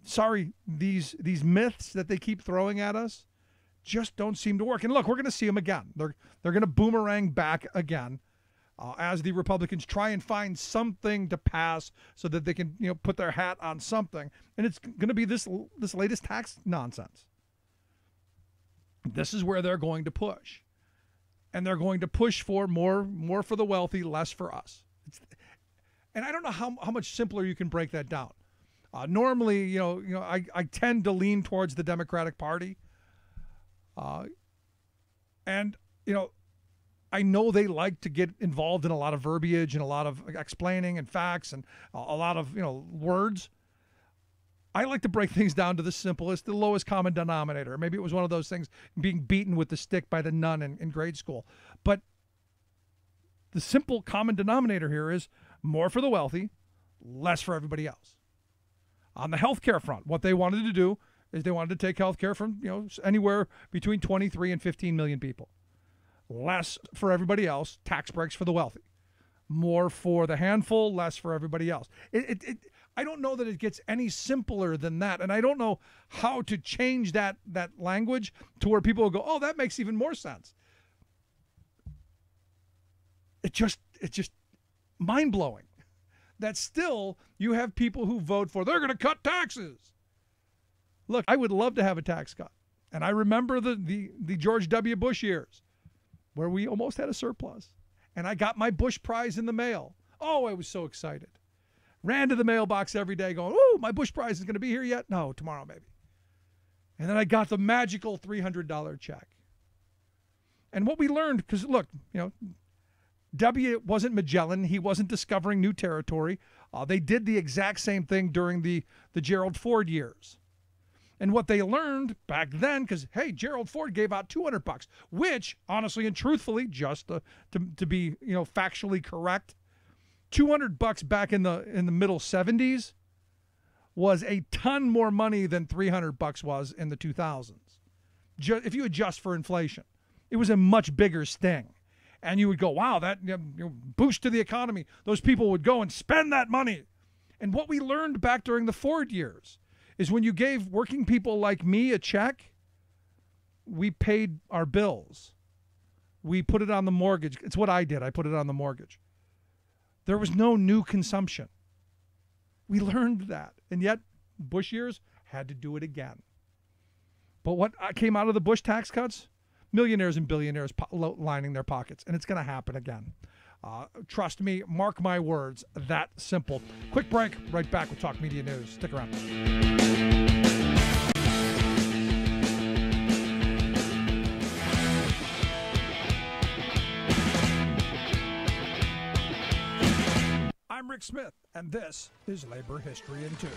Speaker 1: Sorry, these myths that they keep throwing at us just don't seem to work. And look, we're going to see them again. They're going to boomerang back again. As the Republicans try and find something to pass so that they can, put their hat on something. And it's going to be this latest tax nonsense. This is where they're going to push. And they're going to push for more for the wealthy, less for us. And I don't know how much simpler you can break that down. Normally, I tend to lean towards the Democratic Party. I know they like to get involved in a lot of verbiage and a lot of explaining and facts and a lot of, words. I like to break things down to the simplest, the lowest common denominator. Maybe it was one of those things being beaten with the stick by the nun in grade school. But the simple common denominator here is more for the wealthy, less for everybody else. On the healthcare front, what they wanted to do is they wanted to take healthcare from, anywhere between 23 and 15 million people. Less for everybody else, tax breaks for the wealthy. More for the handful, less for everybody else. I don't know that it gets any simpler than that, and I don't know how to change that language to where people will go, oh, that makes even more sense. It's just mind-blowing that still you have people who vote for, they're going to cut taxes. Look, I would love to have a tax cut, and I remember the George W. Bush years, where we almost had a surplus. And I got my Bush Prize in the mail. Oh, I was so excited. Ran to the mailbox every day going, oh, my Bush Prize is going to be here yet? No, tomorrow maybe. And then I got the magical $300 check. And what we learned, because look, W wasn't Magellan. He wasn't discovering new territory. They did the exact same thing during the Gerald Ford years. And what they learned back then, because, hey, Gerald Ford gave out $200, which, honestly and truthfully, just to be, factually correct, $200 back in the middle 70s was a ton more money than $300 was in the 2000s. If you adjust for inflation, it was a much bigger sting. And you would go, wow, that boost to the economy. Those people would go and spend that money. And what we learned back during the Ford years is when you gave working people like me a check, we paid our bills. We put it on the mortgage. It's what I did. I put it on the mortgage. There was no new consumption. We learned that. And yet, Bush years had to do it again. But what came out of the Bush tax cuts? millionaires and billionaires lining their pockets, and it's going to happen again. Trust me, mark my words, that simple. Quick break, right back with Talk Media News. Stick around. I'm Rick Smith, and this is Labor History in 2.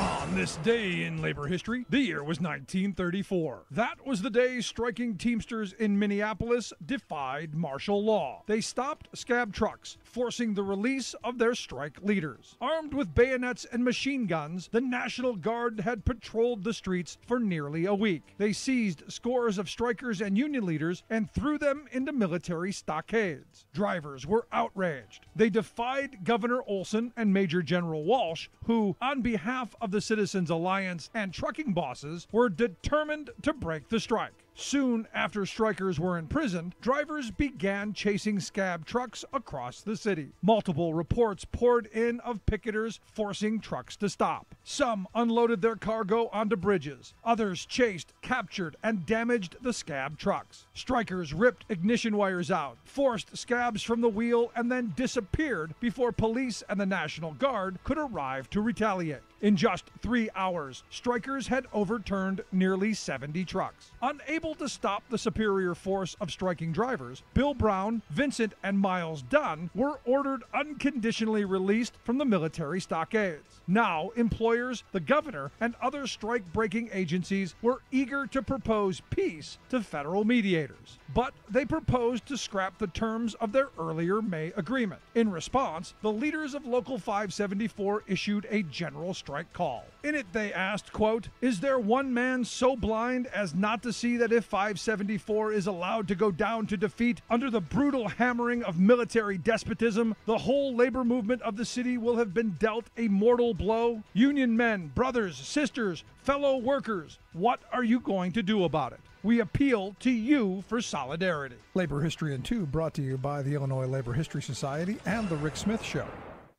Speaker 1: On this day in labor history, the year was 1934. That was the day striking Teamsters in Minneapolis defied martial law. They stopped scab trucks, forcing the release of their strike leaders. Armed with bayonets and machine guns, the National Guard had patrolled the streets for nearly a week. They seized scores of strikers and union leaders and threw them into military stockades. Drivers were outraged. They defied Governor Olson and Major General Walsh, who, on behalf of the Citizens Alliance and trucking bosses, were determined to break the strike. Soon after strikers were imprisoned, drivers began chasing scab trucks across the city. Multiple reports poured in of picketers forcing trucks to stop. Some unloaded their cargo onto bridges. Others chased, captured, and damaged the scab trucks. Strikers ripped ignition wires out, forced scabs from the wheel, and then disappeared before police and the National Guard could arrive to retaliate. In just 3 hours, strikers had overturned nearly 70 trucks. Unable to stop the superior force of striking drivers, Bill Brown, Vincent, and Miles Dunn were ordered unconditionally released from the military stockades. Now, employers, the governor, and other strike-breaking agencies were eager to propose peace to federal mediators. But they proposed to scrap the terms of their earlier May agreement. In response, the leaders of Local 574 issued a general strike call. In it, they asked, quote, "Is there one man so blind as not to see that if 574 is allowed to go down to defeat under the brutal hammering of military despotism, the whole labor movement of the city will have been dealt a mortal blow? Union men, brothers, sisters, fellow workers, what are you going to do about it? We appeal to you for solidarity." Labor History in 2 brought to you by the Illinois Labor History Society and The Rick Smith Show.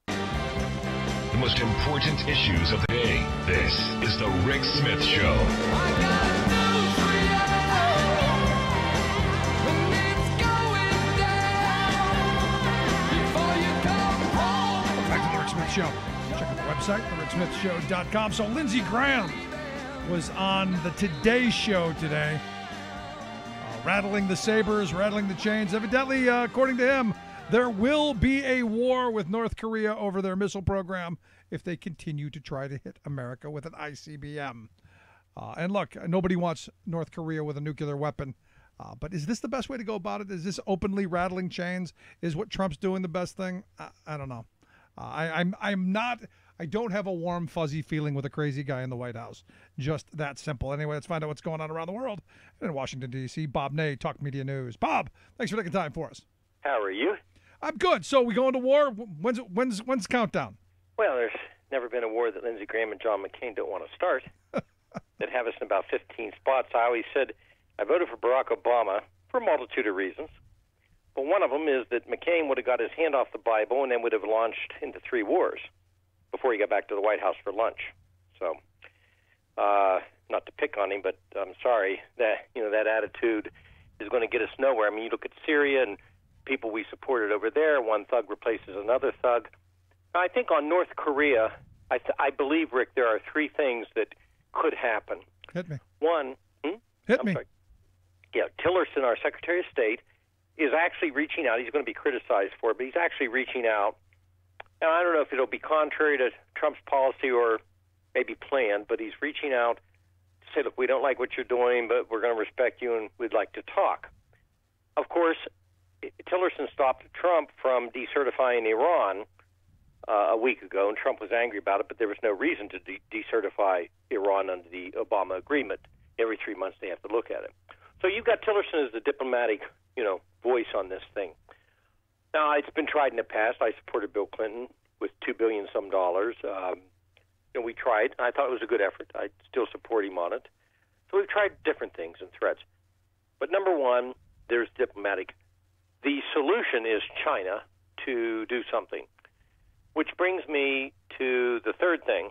Speaker 4: The most important issues of the day. This is The Rick Smith Show.
Speaker 1: Back to The Rick Smith Show. Check out the website, thericksmithshow.com. So Lindsey Graham was on the Today Show today, rattling the sabers, rattling the chains. Evidently, according to him, there will be a war with North Korea over their missile program if they continue to try to hit America with an ICBM. And look, nobody wants North Korea with a nuclear weapon. But is this the best way to go about it? Is this openly rattling chains? Is what Trump's doing the best thing? I don't know. I don't have a warm, fuzzy feeling with a crazy guy in the White House. Just that simple. Anyway, let's find out what's going on around the world. In Washington, D.C., Bob Ney, Talk Media News. Bob, thanks for taking time for us.
Speaker 14: How are you?
Speaker 1: I'm good. So we going to war? When's countdown?
Speaker 14: Well, there's never been a war that Lindsey Graham and John McCain don't want to start. That have us in about 15 spots. I always said I voted for Barack Obama for a multitude of reasons. But one of them is that McCain would have got his hand off the Bible and then would have launched into 3 wars before he got back to the White House for lunch. So, not to pick on him, but I'm sorry that that attitude is going to get us nowhere. I mean, you look at Syria and people we supported over there. One thug replaces another thug. Now, I think on North Korea, I believe, Rick, there are 3 things that could happen.
Speaker 1: Hit me.
Speaker 14: One,
Speaker 1: Hit me.
Speaker 14: Sorry. Yeah, Tillerson, our Secretary of State, is actually reaching out. He's going to be criticized for it, but he's actually reaching out. And I don't know if it'll be contrary to Trump's policy or maybe planned, but he's reaching out to say, look, we don't like what you're doing, but we're going to respect you and we'd like to talk. Of course, Tillerson stopped Trump from decertifying Iran a week ago, and Trump was angry about it, but there was no reason to decertify Iran under the Obama agreement. Every 3 months they have to look at it. So you've got Tillerson as the diplomatic, voice on this thing. Now, it's been tried in the past. I supported Bill Clinton with $2 billion some dollars. We tried. I thought it was a good effort. I still support him on it. So we've tried different things and threats. But number one, there's diplomatic. The solution is China to do something, which brings me to the third thing.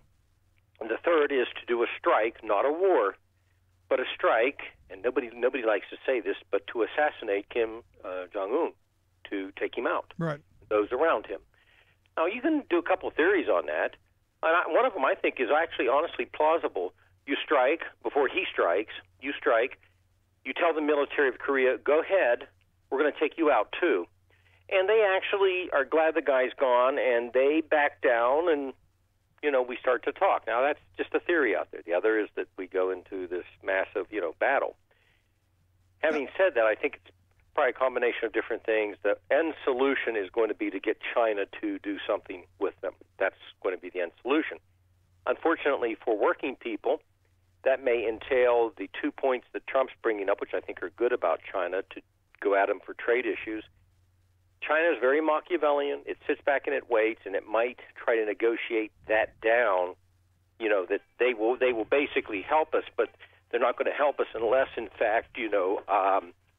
Speaker 14: And the third is to do a strike, not a war, but a strike, and nobody likes to say this, but to assassinate Kim Jong-un, to take him out.
Speaker 1: Right.
Speaker 14: Those around him. Now, you can do a couple of theories on that. One of them, I think, is actually honestly plausible. You strike before he strikes. You strike. You tell the military of Korea, go ahead, we're going to take you out too. And they actually are glad the guy's gone, and they back down, and, we start to talk. Now, that's just a theory out there. The other is that we go into this massive, battle. Having said that, I think it's probably a combination of different things. The end solution is going to be to get China to do something with them. That's going to be the end solution. Unfortunately, for working people, that may entail the 2 points that Trump's bringing up, which I think are good about China, to go at him for trade issues. China is very Machiavellian. It sits back and it waits, and it might try to negotiate that down, that they will basically help us, but they're not going to help us unless, in fact,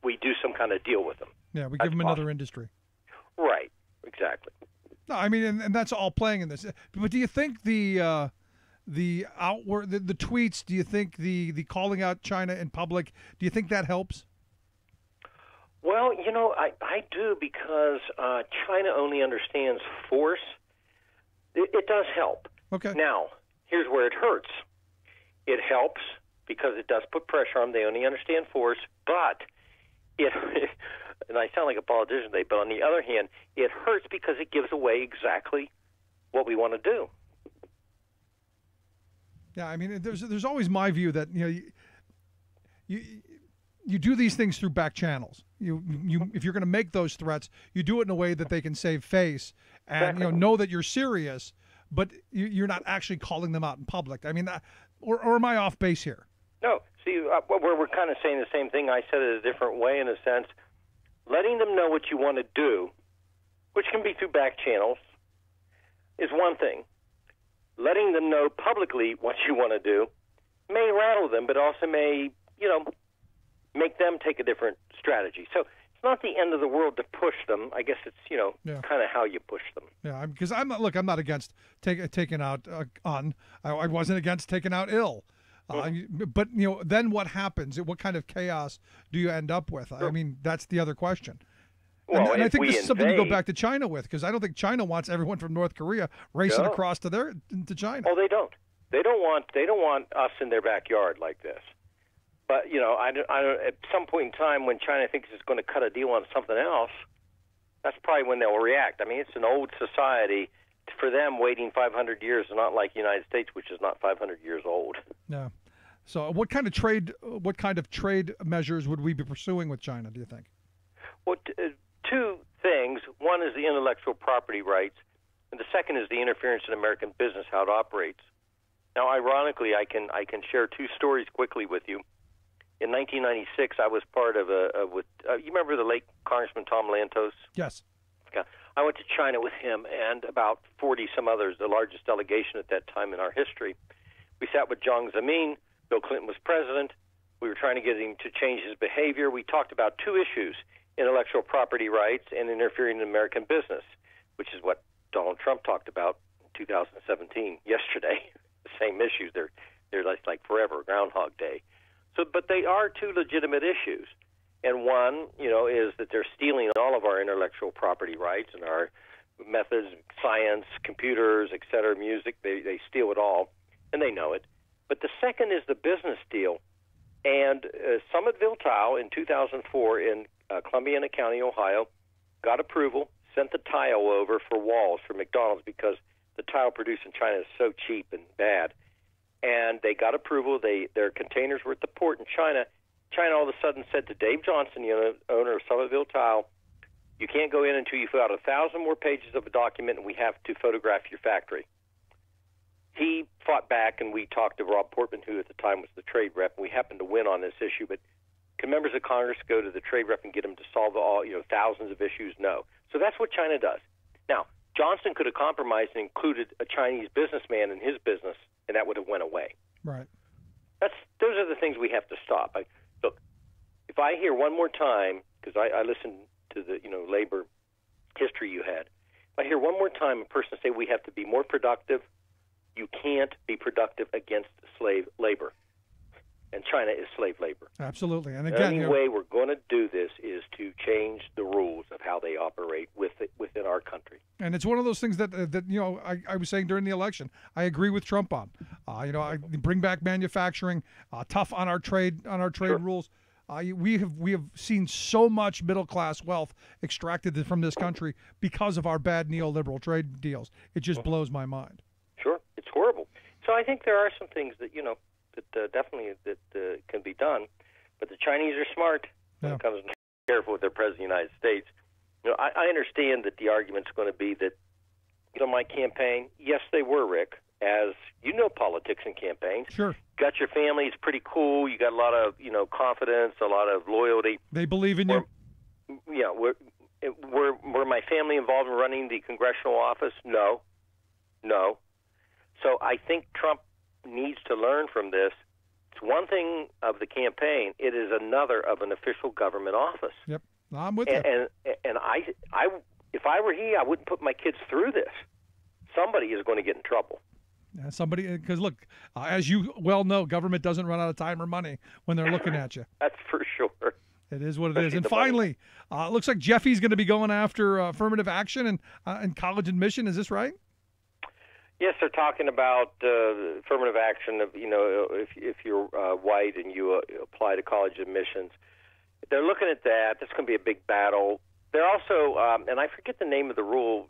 Speaker 14: we do some kind of deal with them.
Speaker 1: Yeah, we give them another industry.
Speaker 14: Right, exactly.
Speaker 1: No, I mean, and that's all playing in this. But do you think the outward, the tweets, do you think the calling out China in public, do you think that helps?
Speaker 14: Well, I do, because China only understands force. It does help.
Speaker 1: Okay.
Speaker 14: Now, here's where it hurts. It helps because it does put pressure on them. They only understand force, but and I sound like a politician today, but on the other hand, it hurts because it gives away exactly what we want to do.
Speaker 1: Yeah, I mean, there's always my view that you do these things through back channels. You if you're going to make those threats, you do it in a way that they can save face and know that you're serious, but you're not actually calling them out in public. I mean, or am I off base here?
Speaker 14: No. See, we're kind of saying the same thing. I said it a different way, in a sense. Letting them know what you want to do, which can be through back channels, is one thing. Letting them know publicly what you want to do may rattle them, but also may, make them take a different strategy. So it's not the end of the world to push them. I guess it's, kind of how you push them.
Speaker 1: Yeah, because I'm not against taking out I wasn't against taking out ill. But, then what happens? What kind of chaos do you end up with? Sure. I mean, that's the other question.
Speaker 14: Well,
Speaker 1: and I think this is something to go back to China with, because I don't think China wants everyone from North Korea racing across to China.
Speaker 14: Oh, they don't. They don't want us in their backyard like this. But I don't, at some point in time, when China thinks it's going to cut a deal on something else, that's probably when they'll react. I mean, it's an old society. For them, waiting 500 years is not like the United States, which is not 500 years old.
Speaker 1: No. So, what kind of trade measures would we be pursuing with China, do you think?
Speaker 14: Well, two things. One is the intellectual property rights, and the second is the interference in American business, how it operates. Now, ironically, I can share two stories quickly with you. In 1996, I was part of you remember the late Congressman Tom Lantos?
Speaker 1: Yes.
Speaker 14: Yeah. I went to China with him and about 40 some others, the largest delegation at that time in our history. We sat with Jiang Zemin. Bill Clinton was president. We were trying to get him to change his behavior. We talked about two issues, intellectual property rights and interfering in American business, which is what Donald Trump talked about in 2017, yesterday. The same issues. They're like forever, Groundhog Day. So, but they are two legitimate issues. And one, is that they're stealing all of our intellectual property rights and our methods, science, computers, et cetera, music. They steal it all, and they know it. But the second is the business deal. And Summitville Tile in 2004 in Columbiana County, Ohio, got approval, sent the tile over for walls for McDonald's because the tile produced in China is so cheap and bad. And they got approval. Their containers were at the port in China. China all of a sudden said to Dave Johnson, the owner of Summitville Tile, you can't go in until you fill out 1,000 more pages of a document, and we have to photograph your factory. He fought back, and we talked to Rob Portman, who at the time was the trade rep, and we happened to win on this issue. But can members of Congress go to the trade rep and get him to solve all, thousands of issues? No. So that's what China does. Now, Johnson could have compromised and included a Chinese businessman in his business, and that would have went away.
Speaker 1: Right.
Speaker 14: Those are the things we have to stop. Look, if I hear one more time, because I listened to the labor history you had, if I hear one more time a person say we have to be more productive, you can't be productive against slave labor. and China is slave labor.
Speaker 1: Absolutely. And
Speaker 14: The
Speaker 1: again,
Speaker 14: only way we're going to do this is to change the rules of how they operate within our country.
Speaker 1: and it's one of those things that I was saying during the election. I agree with Trump on. I bring back manufacturing, tough on our trade rules. We have seen so much middle class wealth extracted from this country because of our bad neoliberal trade deals. It just blows my mind.
Speaker 14: Sure, it's horrible. So I think there are some things that definitely can be done, but the Chinese are smart when it comes to careful with their president of the United States. I understand that the argument's going to be that my campaign. Yes, they were, Rick. As you know, politics and campaigns.
Speaker 1: Sure.
Speaker 14: Got your family. It's pretty cool. You got a lot of confidence, a lot of loyalty.
Speaker 1: They believe in you.
Speaker 14: Yeah. Were my family involved in running the congressional office? No. So I think Trump needs to learn from this. It's one thing of the campaign. It is another of an official government office.
Speaker 1: Yep. I'm with you.
Speaker 14: And I, if I were he, I wouldn't put my kids through this. Somebody is going to get in trouble.
Speaker 1: Yeah, somebody, because look, as you well know, government doesn't run out of time or money when they're looking at you.
Speaker 14: That's for sure.
Speaker 1: It is what it is. And finally, it looks like Jeffy's going to be going after affirmative action and college admission. Is this right?
Speaker 14: Yes, they're talking about affirmative action. If you're white and you apply to college admissions, they're looking at that. That's going to be a big battle. They're also, and I forget the name of the rule.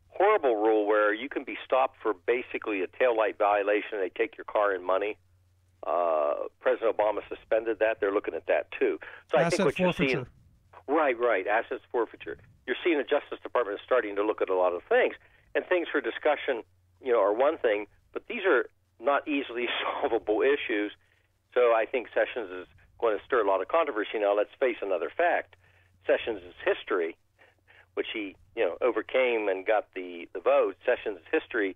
Speaker 14: Horrible rule where you can be stopped for basically a taillight violation and they take your car and money. President Obama suspended that. They're looking at that too. So I think what you're seeing, right, assets forfeiture. You're seeing the Justice Department is starting to look at a lot of things, and things for discussion, are one thing, but these are not easily solvable issues. So I think Sessions is going to stir a lot of controversy. Now let's face another fact: Sessions' history, which he overcame and got the vote. Sessions' history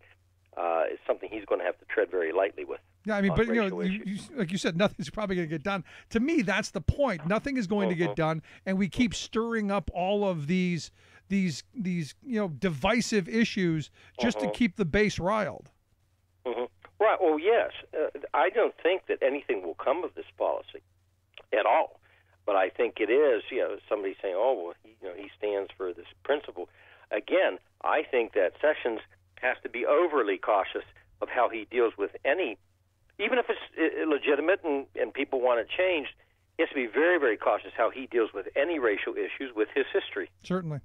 Speaker 14: is something he's going to have to tread very lightly with.
Speaker 1: Yeah, I mean, but you like you said, nothing's probably going to get done. To me, that's the point. Nothing is going to get done, and we keep stirring up all of these divisive issues just to keep the base riled.
Speaker 14: Right. Well, yes, I don't think that anything will come of this policy at all. But I think it is, somebody saying, he stands for this principle. Again, I think that Sessions has to be overly cautious of how he deals with any, even if it's legitimate and people want it changed, he has to be very, very cautious how he deals with any racial issues with his history.
Speaker 1: Certainly.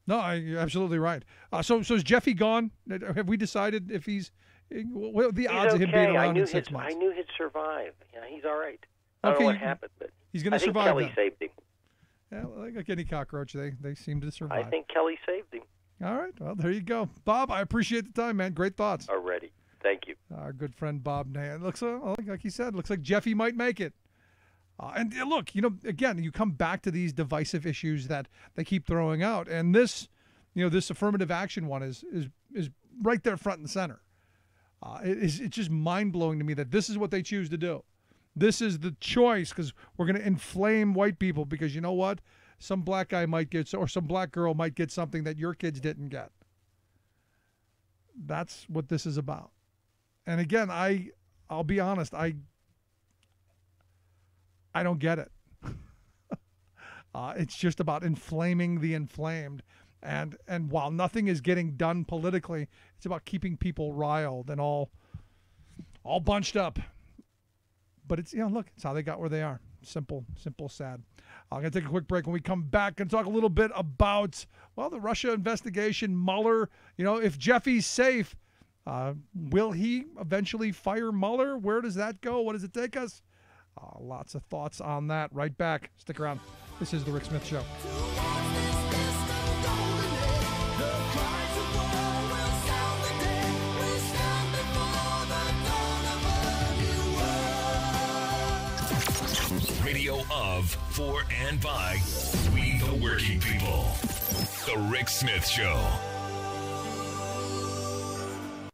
Speaker 1: No, you're absolutely right. So is Jeffy gone? Have we decided if what are the odds of him being around in 6 months?
Speaker 14: I knew he'd survive. He's all right. I don't know what happened, but
Speaker 1: he's going to survive.
Speaker 14: I think Kelly saved him.
Speaker 1: Yeah, like any cockroach, they seem to survive.
Speaker 14: I think Kelly saved him.
Speaker 1: All right. Well, there you go. Bob, I appreciate the time, man. Great thoughts.
Speaker 14: Already. Thank you.
Speaker 1: Our good friend Bob Nay. It looks like he said, looks like Jeffy might make it. And look, again, you come back to these divisive issues that they keep throwing out, and this affirmative action one is right there front and center. It's just mind blowing to me that this is what they choose to do. This is the choice because we're going to inflame white people because you know what? Some black guy might get, or some black girl might get something that your kids didn't get. That's what this is about. And again, I'll be honest, I don't get it. It's just about inflaming the inflamed. And while nothing is getting done politically, it's about keeping people riled and all bunched up. But it's, look, it's how they got where they are. Simple, sad. I'm going to take a quick break. When we come back and talk a little bit about, the Russia investigation, Mueller. If Jeffy's safe, will he eventually fire Mueller? Where does that go? What does it take us? Lots of thoughts on that. Right back. Stick around. This is The Rick Smith Show.
Speaker 4: Radio of, for, and by we the working people. The Rick Smith Show.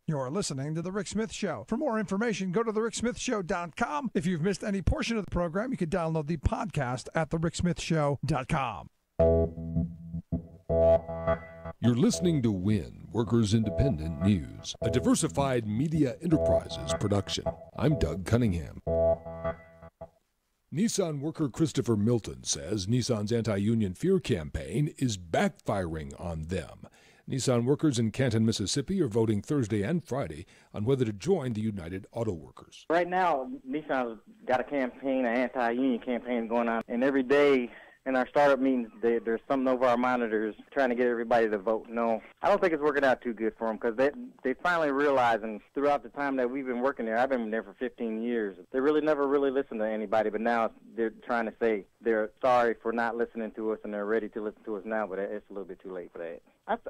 Speaker 1: You're listening to The Rick Smith Show. For more information, go to thericksmithshow.com. If you've missed any portion of the program, you can download the podcast at thericksmithshow.com.
Speaker 2: You're listening to WIN, Workers Independent News, a diversified media enterprises production. I'm Doug Cunningham. Nissan worker Christopher Milton says Nissan's anti-union fear campaign is backfiring on them. Nissan workers in Canton, Mississippi are voting Thursday and Friday on whether to join the United Auto Workers.
Speaker 3: Right now, Nissan's got a campaign, an anti-union campaign going on, and every day in our startup meetings, there's something over our monitors trying to get everybody to vote no. I don't think it's working out too good for them because they finally realizing throughout the time that we've been working there, I've been there for 15 years, they really never really listened to anybody, but now they're trying to say they're sorry for not listening to us and they're ready to listen to us now, but it's a little bit too late for that.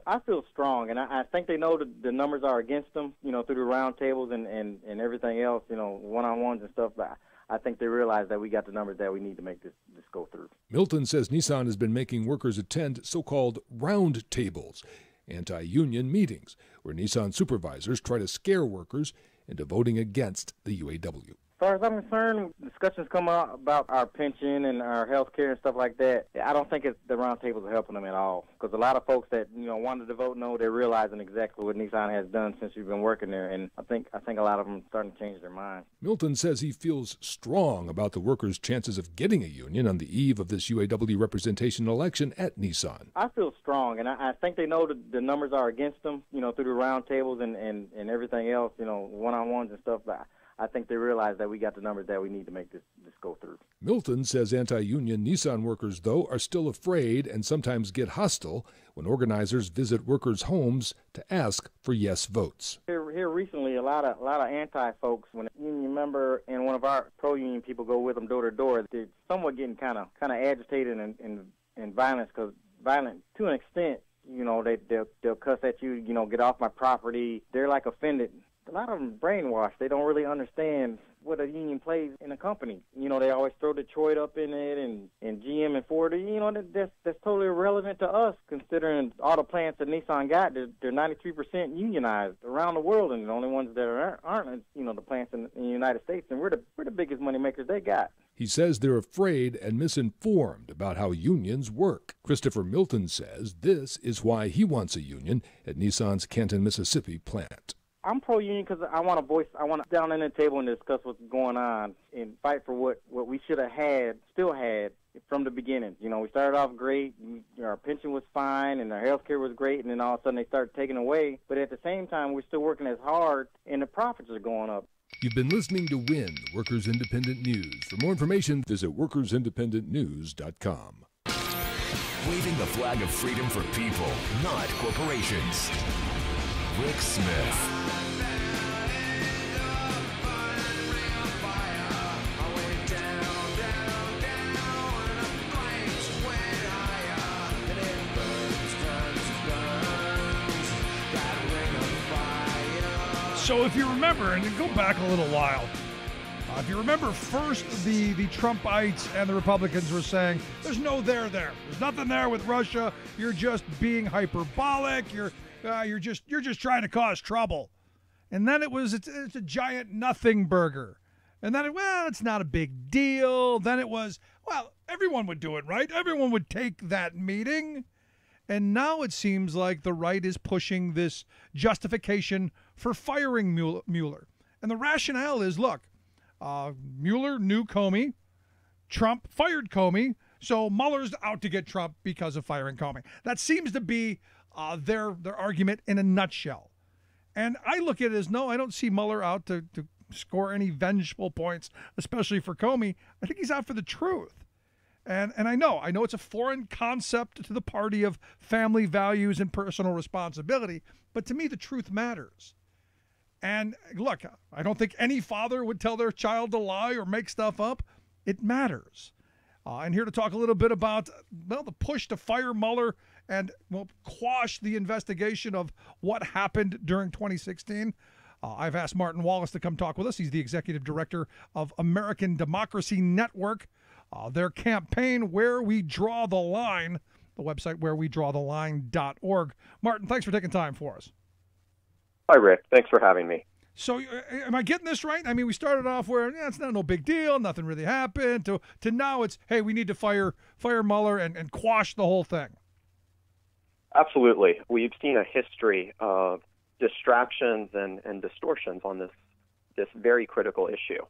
Speaker 3: I feel strong, and I think they know the numbers are against them, through the roundtables and everything else, one-on-ones and stuff, but I think they realize that we got the numbers that we need to make this go through.
Speaker 2: Milton says Nissan has been making workers attend so-called round tables, anti-union meetings, where Nissan supervisors try to scare workers into voting against the UAW.
Speaker 3: As far as I'm concerned, discussions come up about our pension and our health care and stuff like that. I don't think the roundtables are helping them at all because a lot of folks that wanted to vote no, they're realizing exactly what Nissan has done since we've been working there, and I think a lot of them are starting to change their mind.
Speaker 2: Milton says he feels strong about the workers' chances of getting a union on the eve of this UAW representation election at Nissan.
Speaker 3: I feel strong, and I think they know the numbers are against them, through the roundtables and everything else, one-on-ones and stuff. But I think they realize that we got the numbers that we need to make this go through.
Speaker 2: Milton says anti-union Nissan workers, though, are still afraid and sometimes get hostile when organizers visit workers' homes to ask for yes votes.
Speaker 3: Here recently, a lot of anti-folks, when a union member and one of our pro-union people go with them door to door, they're somewhat getting kind of agitated and violent to an extent. They'll cuss at you, get off my property. They're like offended. A lot of them brainwashed. They don't really understand what a union plays in a company. They always throw Detroit up in it and GM and Ford. That's totally irrelevant to us, considering all the plants that Nissan got, they're 93% unionized around the world, and the only ones that aren't, the plants in the United States, and we're the biggest money makers they got.
Speaker 2: He says they're afraid and misinformed about how unions work. Christopher Milton says this is why he wants a union at Nissan's Canton, Mississippi plant.
Speaker 3: I'm pro-union because I want to sit down at the table and discuss what's going on and fight for what we should have still had from the beginning. We started off great, our pension was fine, and our health care was great, and then all of a sudden they started taking away. But at the same time, we're still working as hard, and the profits are going up.
Speaker 2: You've been listening to WIN, Workers Independent News. For more information, visit workersindependentnews.com.
Speaker 4: Waving the flag of freedom for people, not corporations. Rick Smith.
Speaker 1: So if you remember, and go back a little while, if you remember first the Trumpites and the Republicans were saying, there's no there there. There's nothing there with Russia. You're just being hyperbolic. You're just trying to cause trouble. And then it's a giant nothing burger. And then, it's not a big deal. Then it was, everyone would do it, right? Everyone would take that meeting. And now it seems like the right is pushing this justification for firing Mueller. And the rationale is, look, Mueller knew Comey. Trump fired Comey. So Mueller's out to get Trump because of firing Comey. That seems to be their argument in a nutshell. And I look at it as, no, I don't see Mueller out to score any vengeful points, especially for Comey. I think he's out for the truth. And I know it's a foreign concept to the party of family values and personal responsibility, but to me the truth matters. And look, I don't think any father would tell their child to lie or make stuff up. It matters. And here to talk a little bit about the push to fire Mueller and quash the investigation of what happened during 2016. I've asked Martin Wallace to come talk with us. He's the executive director of American Democracy Network. Their campaign, Where We Draw the Line, the website wherewedrawtheline.org. Martin, thanks for taking time for us.
Speaker 15: Hi, Rick. Thanks for having me.
Speaker 1: So am I getting this right? I mean, we started off where it's not no big deal, nothing really happened, to now it's, hey, we need to fire Mueller and quash the whole thing.
Speaker 15: Absolutely. We've seen a history of distractions and distortions on this very critical issue.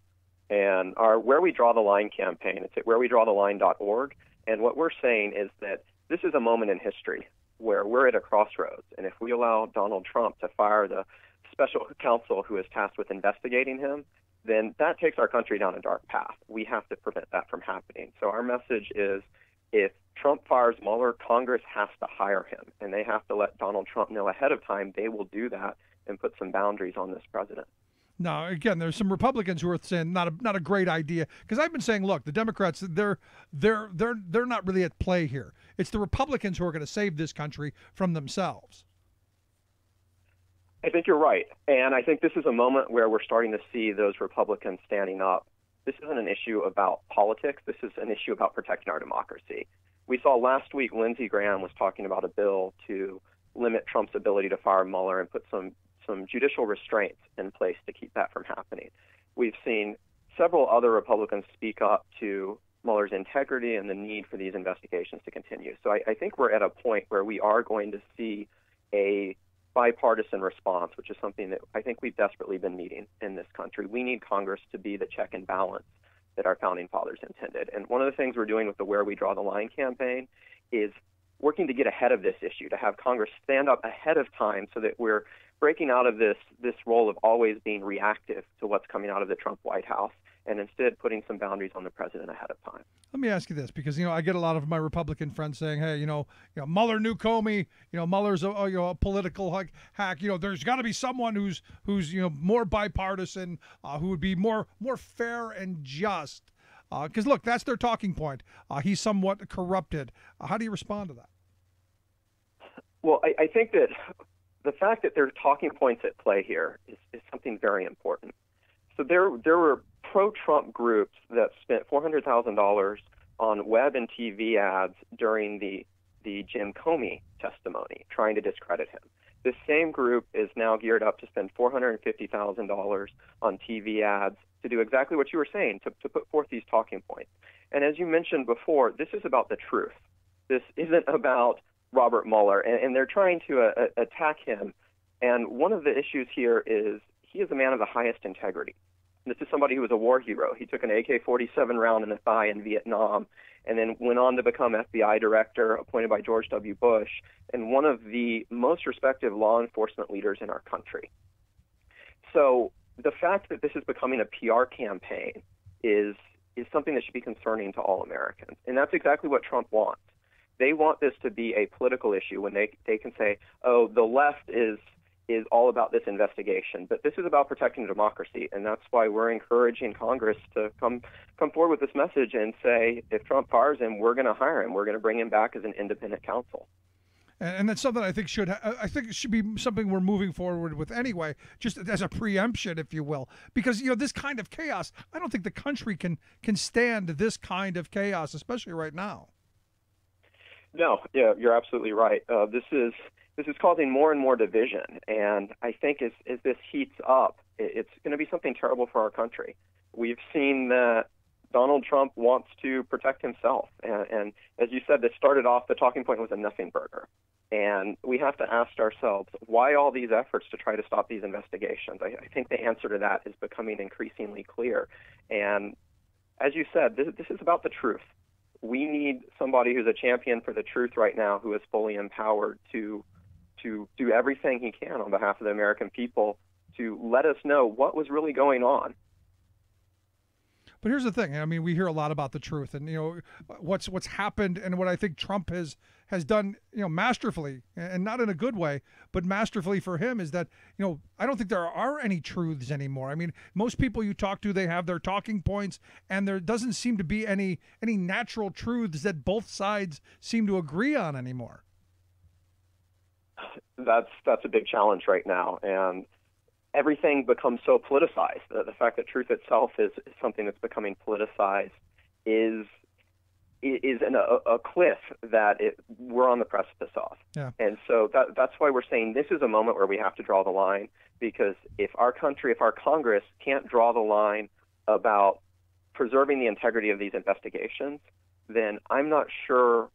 Speaker 15: And our Where We Draw the Line campaign, it's at wherewedrawtheline.org. And what we're saying is that this is a moment in history where we're at a crossroads. And if we allow Donald Trump to fire the special counsel who is tasked with investigating him, then that takes our country down a dark path. We have to prevent that from happening. So our message is, if Trump fires Mueller, Congress has to hire him, and they have to let Donald Trump know ahead of time they will do that and put some boundaries on this president.
Speaker 1: Now, again, there's some Republicans who are saying not a great idea, because I've been saying, look, the Democrats, they're not really at play here. It's the Republicans who are going to save this country from themselves.
Speaker 15: I think you're right, and I think this is a moment where we're starting to see those Republicans standing up. This isn't an issue about politics. This is an issue about protecting our democracy. We saw last week Lindsey Graham was talking about a bill to limit Trump's ability to fire Mueller and put some judicial restraints in place to keep that from happening. We've seen several other Republicans speak up to Mueller's integrity and the need for these investigations to continue. So I think we're at a point where we are going to see a bipartisan response, which is something that I think we've desperately been needing in this country. We need Congress to be the check and balance that our founding fathers intended. And one of the things we're doing with the Where We Draw the Line campaign is working to get ahead of this issue, to have Congress stand up ahead of time so that we're breaking out of this role of always being reactive to what's coming out of the Trump White House, and instead putting some boundaries on the president ahead of time.
Speaker 1: Let me ask you this, because I get a lot of my Republican friends saying, "Hey, Mueller knew Comey. Mueller's a political hack. There's got to be someone who's more bipartisan, who would be more fair and just." Because look, that's their talking point. He's somewhat corrupted. How do you respond to that?
Speaker 15: Well, I think that the fact that there are talking points at play here is something very important. So there were pro-Trump groups that spent $400,000 on web and TV ads during the Jim Comey testimony, trying to discredit him. This same group is now geared up to spend $450,000 on TV ads to do exactly what you were saying, to put forth these talking points. And as you mentioned before, this is about the truth. This isn't about Robert Mueller, and they're trying to attack him. And one of the issues here is he is a man of the highest integrity. This is somebody who was a war hero. He took an AK-47 round in the thigh in Vietnam and then went on to become FBI director, appointed by George W. Bush, and one of the most respected law enforcement leaders in our country. So the fact that this is becoming a PR campaign is something that should be concerning to all Americans. And that's exactly what Trump wants. They want this to be a political issue when they can say, oh, the left is all about this investigation. But this is about protecting democracy, and that's why we're encouraging Congress to come forward with this message and say, if Trump fires him, we're going to hire him. We're going to bring him back as an independent counsel.
Speaker 1: And that's something I think it should be something we're moving forward with anyway, just as a preemption, if you will, because this kind of chaos, I don't think the country can stand this kind of chaos, especially right now.
Speaker 15: No, yeah, you're absolutely right. This is causing more and more division, and I think as this heats up, it's going to be something terrible for our country. We've seen that Donald Trump wants to protect himself, and as you said, this started off, the talking point was a nothing burger. And we have to ask ourselves, why all these efforts to try to stop these investigations? I think the answer to that is becoming increasingly clear. And as you said, this is about the truth. We need somebody who's a champion for the truth right now, who is fully empowered to do everything he can on behalf of the American people to let us know what was really going on.
Speaker 1: But here's the thing. I mean, we hear a lot about the truth and, what's happened and what I think Trump has done, masterfully, and not in a good way, but masterfully for him, is that, I don't think there are any truths anymore. I mean, most people you talk to, they have their talking points, and there doesn't seem to be any natural truths that both sides seem to agree on anymore.
Speaker 15: That's a big challenge right now, and everything becomes so politicized. The fact that truth itself is something that's becoming politicized is a cliff that we're on the precipice of.
Speaker 1: Yeah.
Speaker 15: And so that's why we're saying this is a moment where we have to draw the line, because if our Congress can't draw the line about preserving the integrity of these investigations, then I'm not sure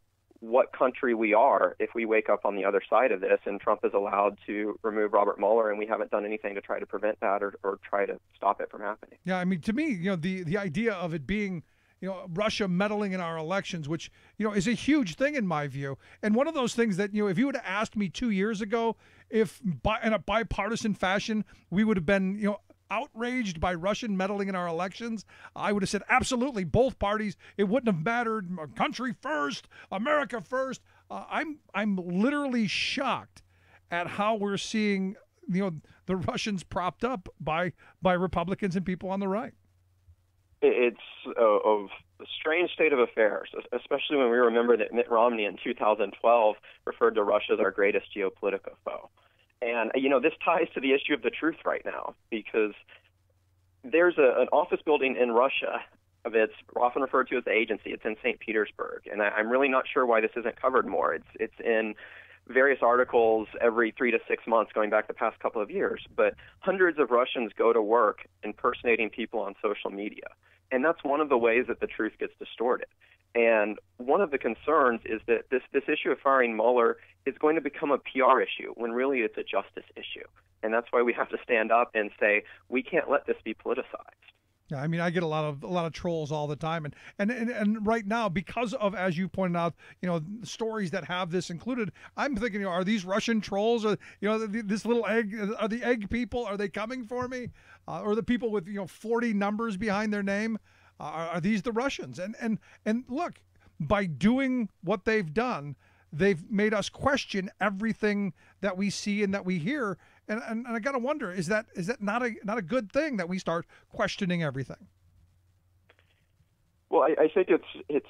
Speaker 15: what country we are if we wake up on the other side of this and Trump is allowed to remove Robert Mueller and we haven't done anything to try to prevent that or try to stop it from happening.
Speaker 1: Yeah, I mean, to me, the idea of it being, Russia meddling in our elections, which, is a huge thing in my view. And one of those things that, if you would have asked me 2 years ago, if in a bipartisan fashion, we would have been, outraged by Russian meddling in our elections, I would have said absolutely, both parties. It wouldn't have mattered. Country first, America first. I'm literally shocked at how we're seeing the Russians propped up by Republicans and people on the right.
Speaker 15: It's a strange state of affairs, especially when we remember that Mitt Romney in 2012 referred to Russia as our greatest geopolitical foe. And, this ties to the issue of the truth right now, because there's an office building in Russia. It's often referred to as the agency. It's in St. Petersburg. And I'm really not sure why this isn't covered more. It's in various articles every 3 to 6 months going back the past couple of years. But hundreds of Russians go to work impersonating people on social media. And that's one of the ways that the truth gets distorted. And one of the concerns is that this issue of firing Mueller is going to become a PR issue when really it's a justice issue. And that's why we have to stand up and say, we can't let this be politicized.
Speaker 1: Yeah, I mean, I get a lot of trolls all the time, and right now, because of, as you pointed out, stories that have this included, I'm thinking, are these Russian trolls, or this little egg, are the egg people? Are they coming for me, or the people with 40 numbers behind their name? Are these the Russians? And look, by doing what they've done, they've made us question everything that we see and that we hear. And I gotta wonder, is that not a good thing that we start questioning everything?
Speaker 15: Well, I think it's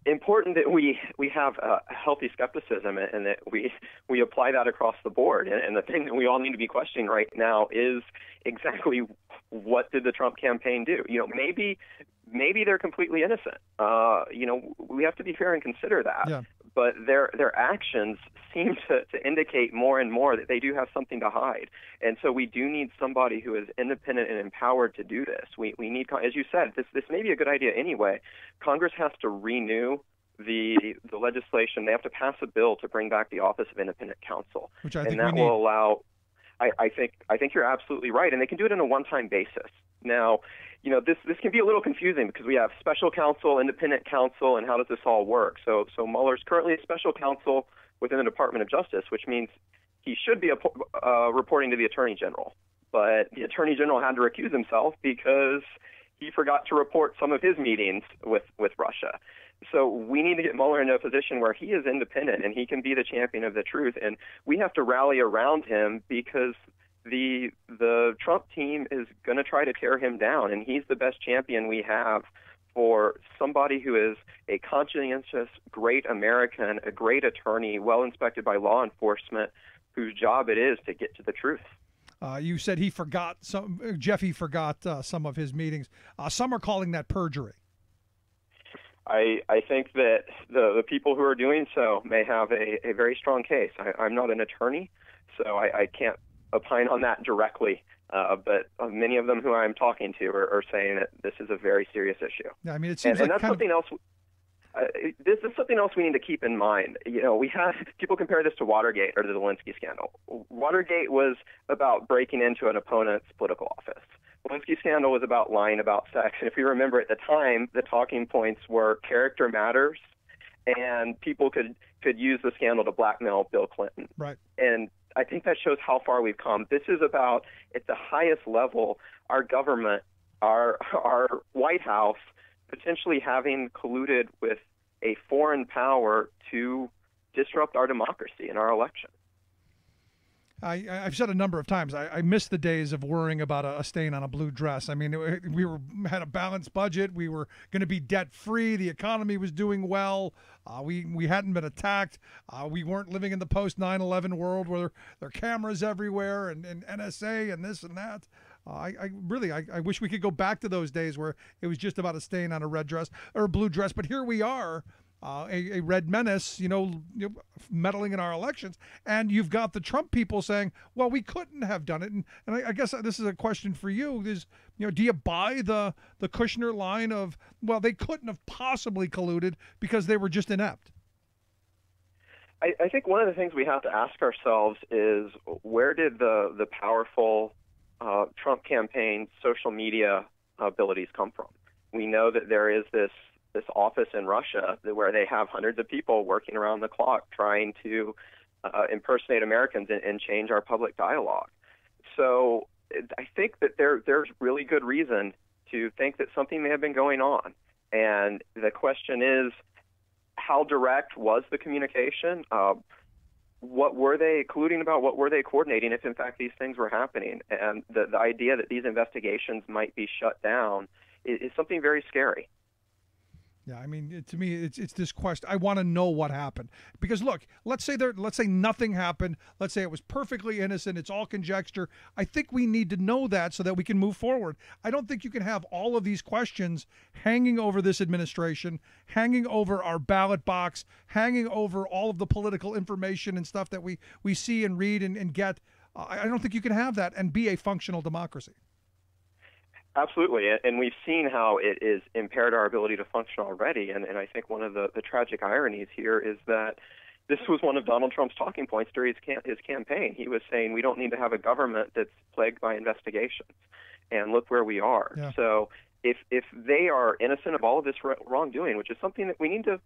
Speaker 15: important that we have a healthy skepticism and that we apply that across the board. And the thing that we all need to be questioning right now is exactly what did the Trump campaign do? Maybe they're completely innocent. We have to be fair and consider that.
Speaker 1: Yeah.
Speaker 15: But their actions seem to indicate more and more that they do have something to hide. And so we do need somebody who is independent and empowered to do this. We need, as you said, this may be a good idea anyway. Congress has to renew the legislation. They have to pass a bill to bring back the Office of Independent Counsel.
Speaker 1: Which I think
Speaker 15: and that will allow. I think you're absolutely right, and they can do it on a one-time basis. Now, this can be a little confusing because we have special counsel, independent counsel, and how does this all work? So Mueller's currently a special counsel within the Department of Justice, which means he should be reporting to the Attorney General. But the Attorney General had to recuse himself because he forgot to report some of his meetings with Russia. So we need to get Mueller into a position where he is independent and he can be the champion of the truth. And we have to rally around him because the Trump team is going to try to tear him down, and he's the best champion we have for somebody who is a conscientious, great American, a great attorney, well inspected by law enforcement, whose job it is to get to the truth.
Speaker 1: You said he forgot Jeffy forgot some of his meetings. Some are calling that perjury.
Speaker 15: I think that the people who are doing so may have a very strong case. I'm not an attorney, so I can't opine on that directly. But many of them who I'm talking to are saying that this is a very serious issue.
Speaker 1: Yeah, I mean, it seems
Speaker 15: and that's something else. This is something else we need to keep in mind. We have people compare this to Watergate or the Lewinsky scandal. Watergate was about breaking into an opponent's political office. The Lewinsky scandal was about lying about sex. And if you remember at the time, the talking points were character matters, and people could use the scandal to blackmail Bill Clinton.
Speaker 1: Right.
Speaker 15: And I think that shows how far we've come. This is about, at the highest level, our government, our White House, potentially having colluded with a foreign power to disrupt our democracy and our election.
Speaker 1: I've said a number of times, I miss the days of worrying about a stain on a blue dress. I mean, we had a balanced budget. We were going to be debt-free. The economy was doing well. We hadn't been attacked. We weren't living in the post-9/11 world where there are cameras everywhere and NSA and this and that. I wish we could go back to those days where it was just about a stain on a red dress or a blue dress. But here we are. A red menace, meddling in our elections. And you've got the Trump people saying, well, we couldn't have done it. And I guess this is a question for you. Do you buy the Kushner line of, well, they couldn't have possibly colluded because they were just inept?
Speaker 15: I think one of the things we have to ask ourselves is, where did the powerful Trump campaign social media abilities come from? We know that there is this office in Russia where they have hundreds of people working around the clock trying to impersonate Americans and change our public dialogue. So I think that there's really good reason to think that something may have been going on. And the question is, how direct was the communication? What were they colluding about? What were they coordinating if, in fact, these things were happening? And the idea that these investigations might be shut down is something very scary.
Speaker 1: Yeah, I mean, to me, it's this question. I want to know what happened, because look, let's say nothing happened. Let's say it was perfectly innocent. It's all conjecture. I think we need to know that so that we can move forward. I don't think you can have all of these questions hanging over this administration, hanging over our ballot box, hanging over all of the political information and stuff that we see and read and get. I don't think you can have that and be a functional democracy.
Speaker 15: Absolutely, and we've seen how it is impaired our ability to function already, and I think one of the tragic ironies here is that this was one of Donald Trump's talking points during his campaign. He was saying we don't need to have a government that's plagued by investigations, and look where we are. Yeah. So if they are innocent of all of this wrongdoing, which is something that we need to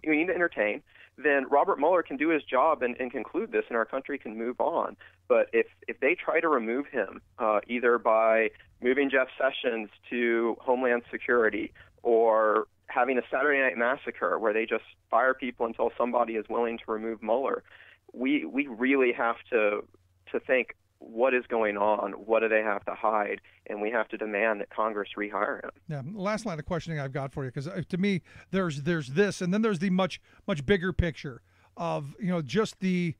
Speaker 15: entertain, then Robert Mueller can do his job and conclude this, and our country can move on. But if they try to remove him, either by moving Jeff Sessions to Homeland Security or having a Saturday Night Massacre where they just fire people until somebody is willing to remove Mueller, we really have to think, what is going on? What do they have to hide? And we have to demand that Congress rehire him. Yeah.
Speaker 1: Last line of questioning I've got for you, because to me, there's this, and then there's the much bigger picture of just the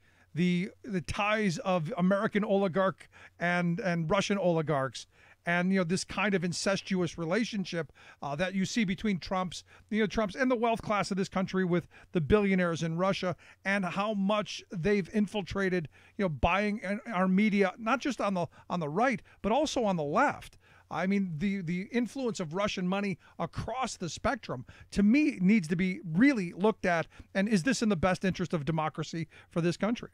Speaker 1: ties of American oligarch and Russian oligarchs. And this kind of incestuous relationship that you see between Trump's and the wealth class of this country with the billionaires in Russia, and how much they've infiltrated, buying our media, not just on the right, but also on the left. I mean, the influence of Russian money across the spectrum, to me, needs to be really looked at. And is this in the best interest of democracy for this country?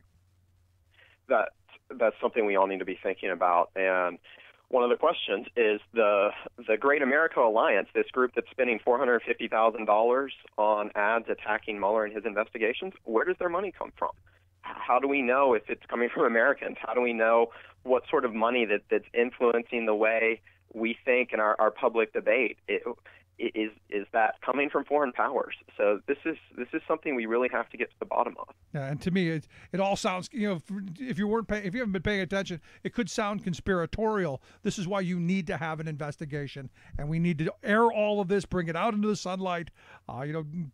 Speaker 15: That's something we all need to be thinking about. And one of the questions is the Great America Alliance, this group that's spending $450,000 on ads attacking Mueller and his investigations. Where does their money come from? How do we know if it's coming from Americans? How do we know what sort of money that's influencing the way we think in our public debate? Is that coming from foreign powers? So this is something we really have to get to the bottom of.
Speaker 1: Yeah, and to me, it all sounds, if you haven't been paying attention, it could sound conspiratorial. This is why you need to have an investigation, and we need to air all of this, bring it out into the sunlight.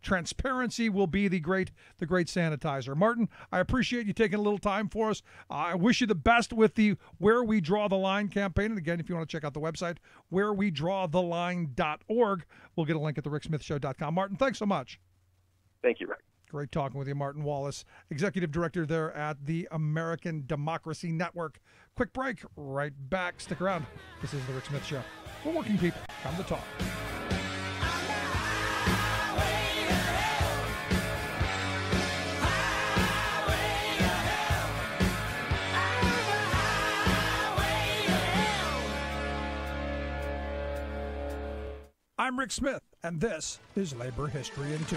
Speaker 1: Transparency will be the great sanitizer. Martin, I appreciate you taking a little time for us. I wish you the best with the Where We Draw the Line campaign. And again, if you want to check out the website, wherewedrawtheline.org. We'll get a link at thericksmithshow.com. Martin, thanks so much.
Speaker 15: Thank you, Rick.
Speaker 1: Great talking with you, Martin Wallace, Executive Director there at the American Democracy Network. Quick break, right back. Stick around. This is The Rick Smith Show. For working people, come to talk. I'm Rick Smith, and this is Labor History in 2.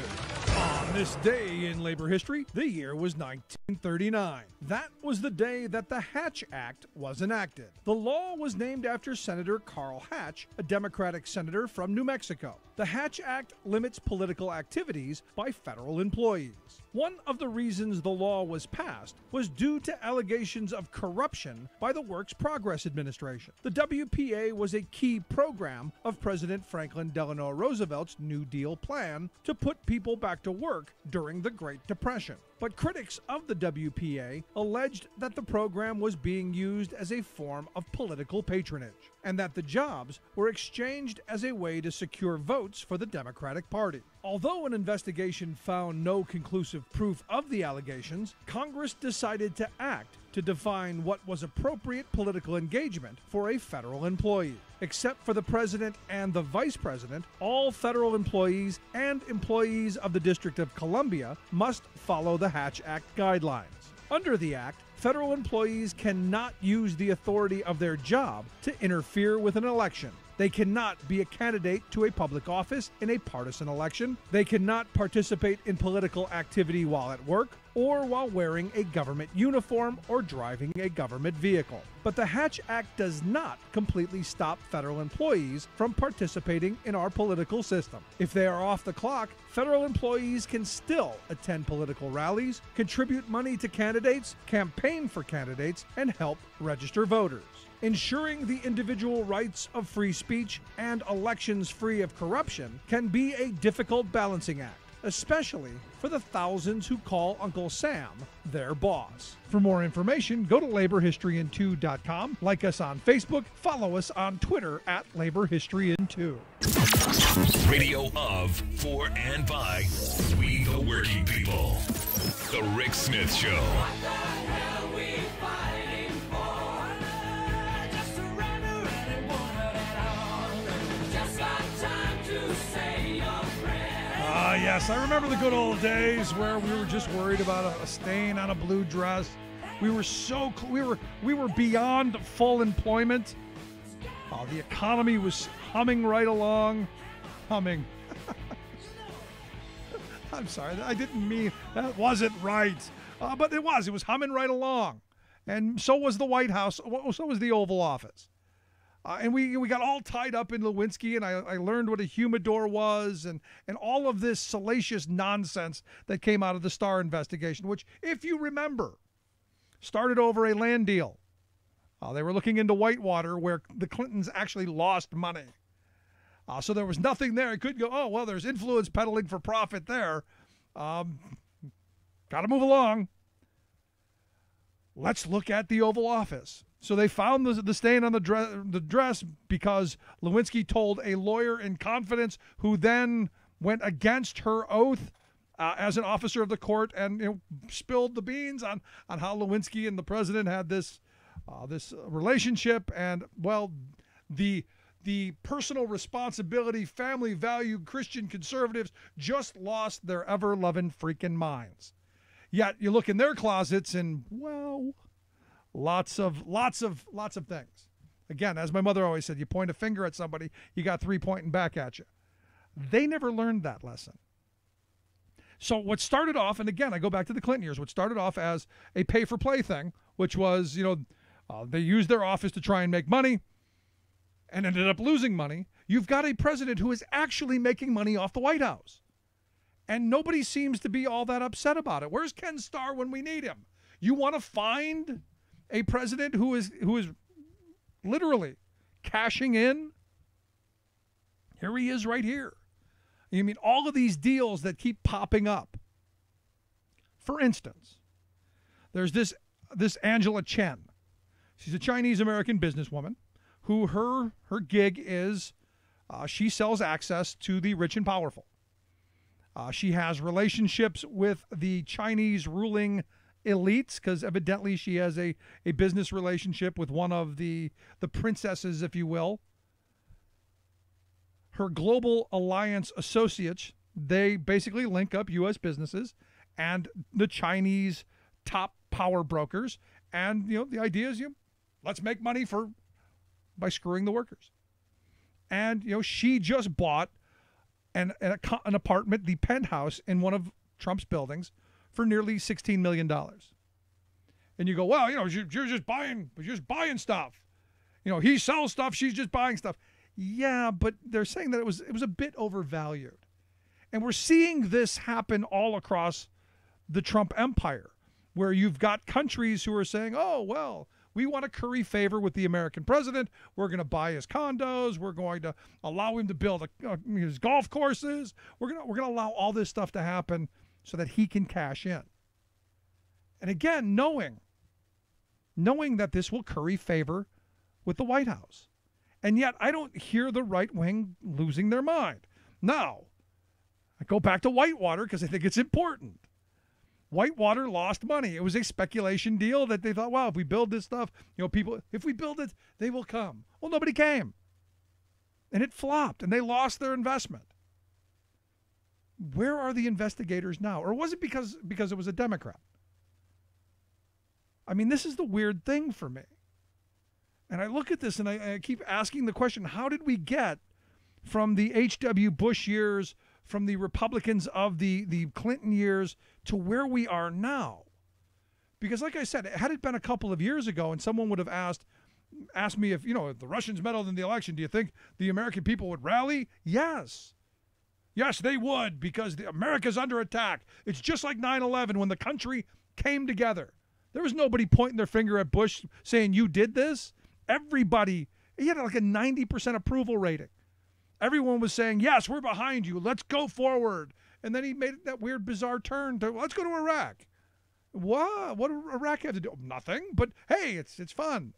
Speaker 1: On this day in labor history, the year was 1939. That was the day that the Hatch Act was enacted. The law was named after Senator Carl Hatch, a Democratic senator from New Mexico. The Hatch Act limits political activities by federal employees. One of the reasons the law was passed was due to allegations of corruption by the Works Progress Administration. The WPA was a key program of President Franklin Delano Roosevelt's New Deal plan to put people back to work during the Great Depression. But critics of the WPA alleged that the program was being used as a form of political patronage, and that the jobs were exchanged as a way to secure votes for the Democratic Party. Although an investigation found no conclusive proof of the allegations, Congress decided to act to define what was appropriate political engagement for a federal employee. Except for the president and the vice president, all federal employees and employees of the District of Columbia must follow the Hatch Act guidelines. Under the Act, federal employees cannot use the authority of their job to interfere with an election. They cannot be a candidate to a public office in a partisan election. They cannot participate in political activity while at work or while wearing a government uniform or driving a government vehicle. But the Hatch Act does not completely stop federal employees from participating in our political system. If they are off the clock, federal employees can still attend political rallies, contribute money to candidates, campaign for candidates, and help register voters. Ensuring the individual rights of free speech and elections free of corruption can be a difficult balancing act, especially for the thousands who call Uncle Sam their boss. For more information, go to laborhistoryin2.com, like us on Facebook, follow us on Twitter at laborhistoryin2.
Speaker 4: Radio of, for, and by we the working people. The Rick Smith Show.
Speaker 1: Yes, I remember the good old days where we were just worried about a stain on a blue dress. We were beyond full employment. The economy was humming right along. Humming. I'm sorry, I didn't mean, that wasn't right. But it was humming right along. And so was the White House, so was the Oval Office. And we got all tied up in Lewinsky, and I learned what a humidor was and all of this salacious nonsense that came out of the Starr investigation, which, if you remember, started over a land deal. They were looking into Whitewater, where the Clintons actually lost money. So there was nothing there. It could go, oh, well, there's influence peddling for profit there. Got to move along. Let's look at the Oval Office. So they found the stain on the dress because Lewinsky told a lawyer in confidence, who then went against her oath as an officer of the court and spilled the beans on how Lewinsky and the president had this relationship. And, well, the personal responsibility, family value Christian conservatives just lost their ever-loving freaking minds. Yet you look in their closets and, well, lots of things. Again, as my mother always said, you point a finger at somebody, you got three pointing back at you. They never learned that lesson. So what started off, and again, I go back to the Clinton years, what started off as a pay-for-play thing, which was, they used their office to try and make money and ended up losing money. You've got a president who is actually making money off the White House. And nobody seems to be all that upset about it. Where's Ken Starr when we need him? You want to find a president who is literally cashing in? Here he is right here. You mean all of these deals that keep popping up. For instance, there's this Angela Chen. She's a Chinese-American businesswoman who her gig is she sells access to the rich and powerful. She has relationships with the Chinese ruling elites because evidently she has a business relationship with one of the princesses, if you will. Her Global Alliance associates, they basically link up U.S. businesses and the Chinese top power brokers. And, the idea is, let's make money by screwing the workers. And, she just bought an apartment, the penthouse in one of Trump's buildings, for nearly $16 million. And you go, well, you're just buying stuff. He sells stuff, she's just buying stuff. Yeah, but they're saying that it was a bit overvalued. And we're seeing this happen all across the Trump empire, where you've got countries who are saying, oh, well, we want to curry favor with the American president. We're going to buy his condos. We're going to allow him to build his golf courses. We're going to allow all this stuff to happen so that he can cash in. And again, knowing that this will curry favor with the White House. And yet I don't hear the right wing losing their mind. Now, I go back to Whitewater because I think it's important. Whitewater lost money. It was a speculation deal that they thought, wow, if we build this stuff, if we build it, they will come. Well, nobody came. And it flopped, and they lost their investment. Where are the investigators now? Or was it because it was a Democrat? I mean, this is the weird thing for me. And I look at this and I keep asking the question, how did we get from the H.W. Bush years, from the Republicans of the Clinton years, to where we are now? Because like I said, had it been a couple of years ago and someone would have asked me if, if the Russians meddled in the election, do you think the American people would rally? Yes. Yes, they would, because America's under attack. It's just like 9/11 when the country came together. There was nobody pointing their finger at Bush saying, you did this. Everybody, he had like a 90% approval rating. Everyone was saying, yes, we're behind you. Let's go forward. And then he made that weird, bizarre turn to, let's go to Iraq. What? What did Iraq have to do? Nothing. But hey, it's fun.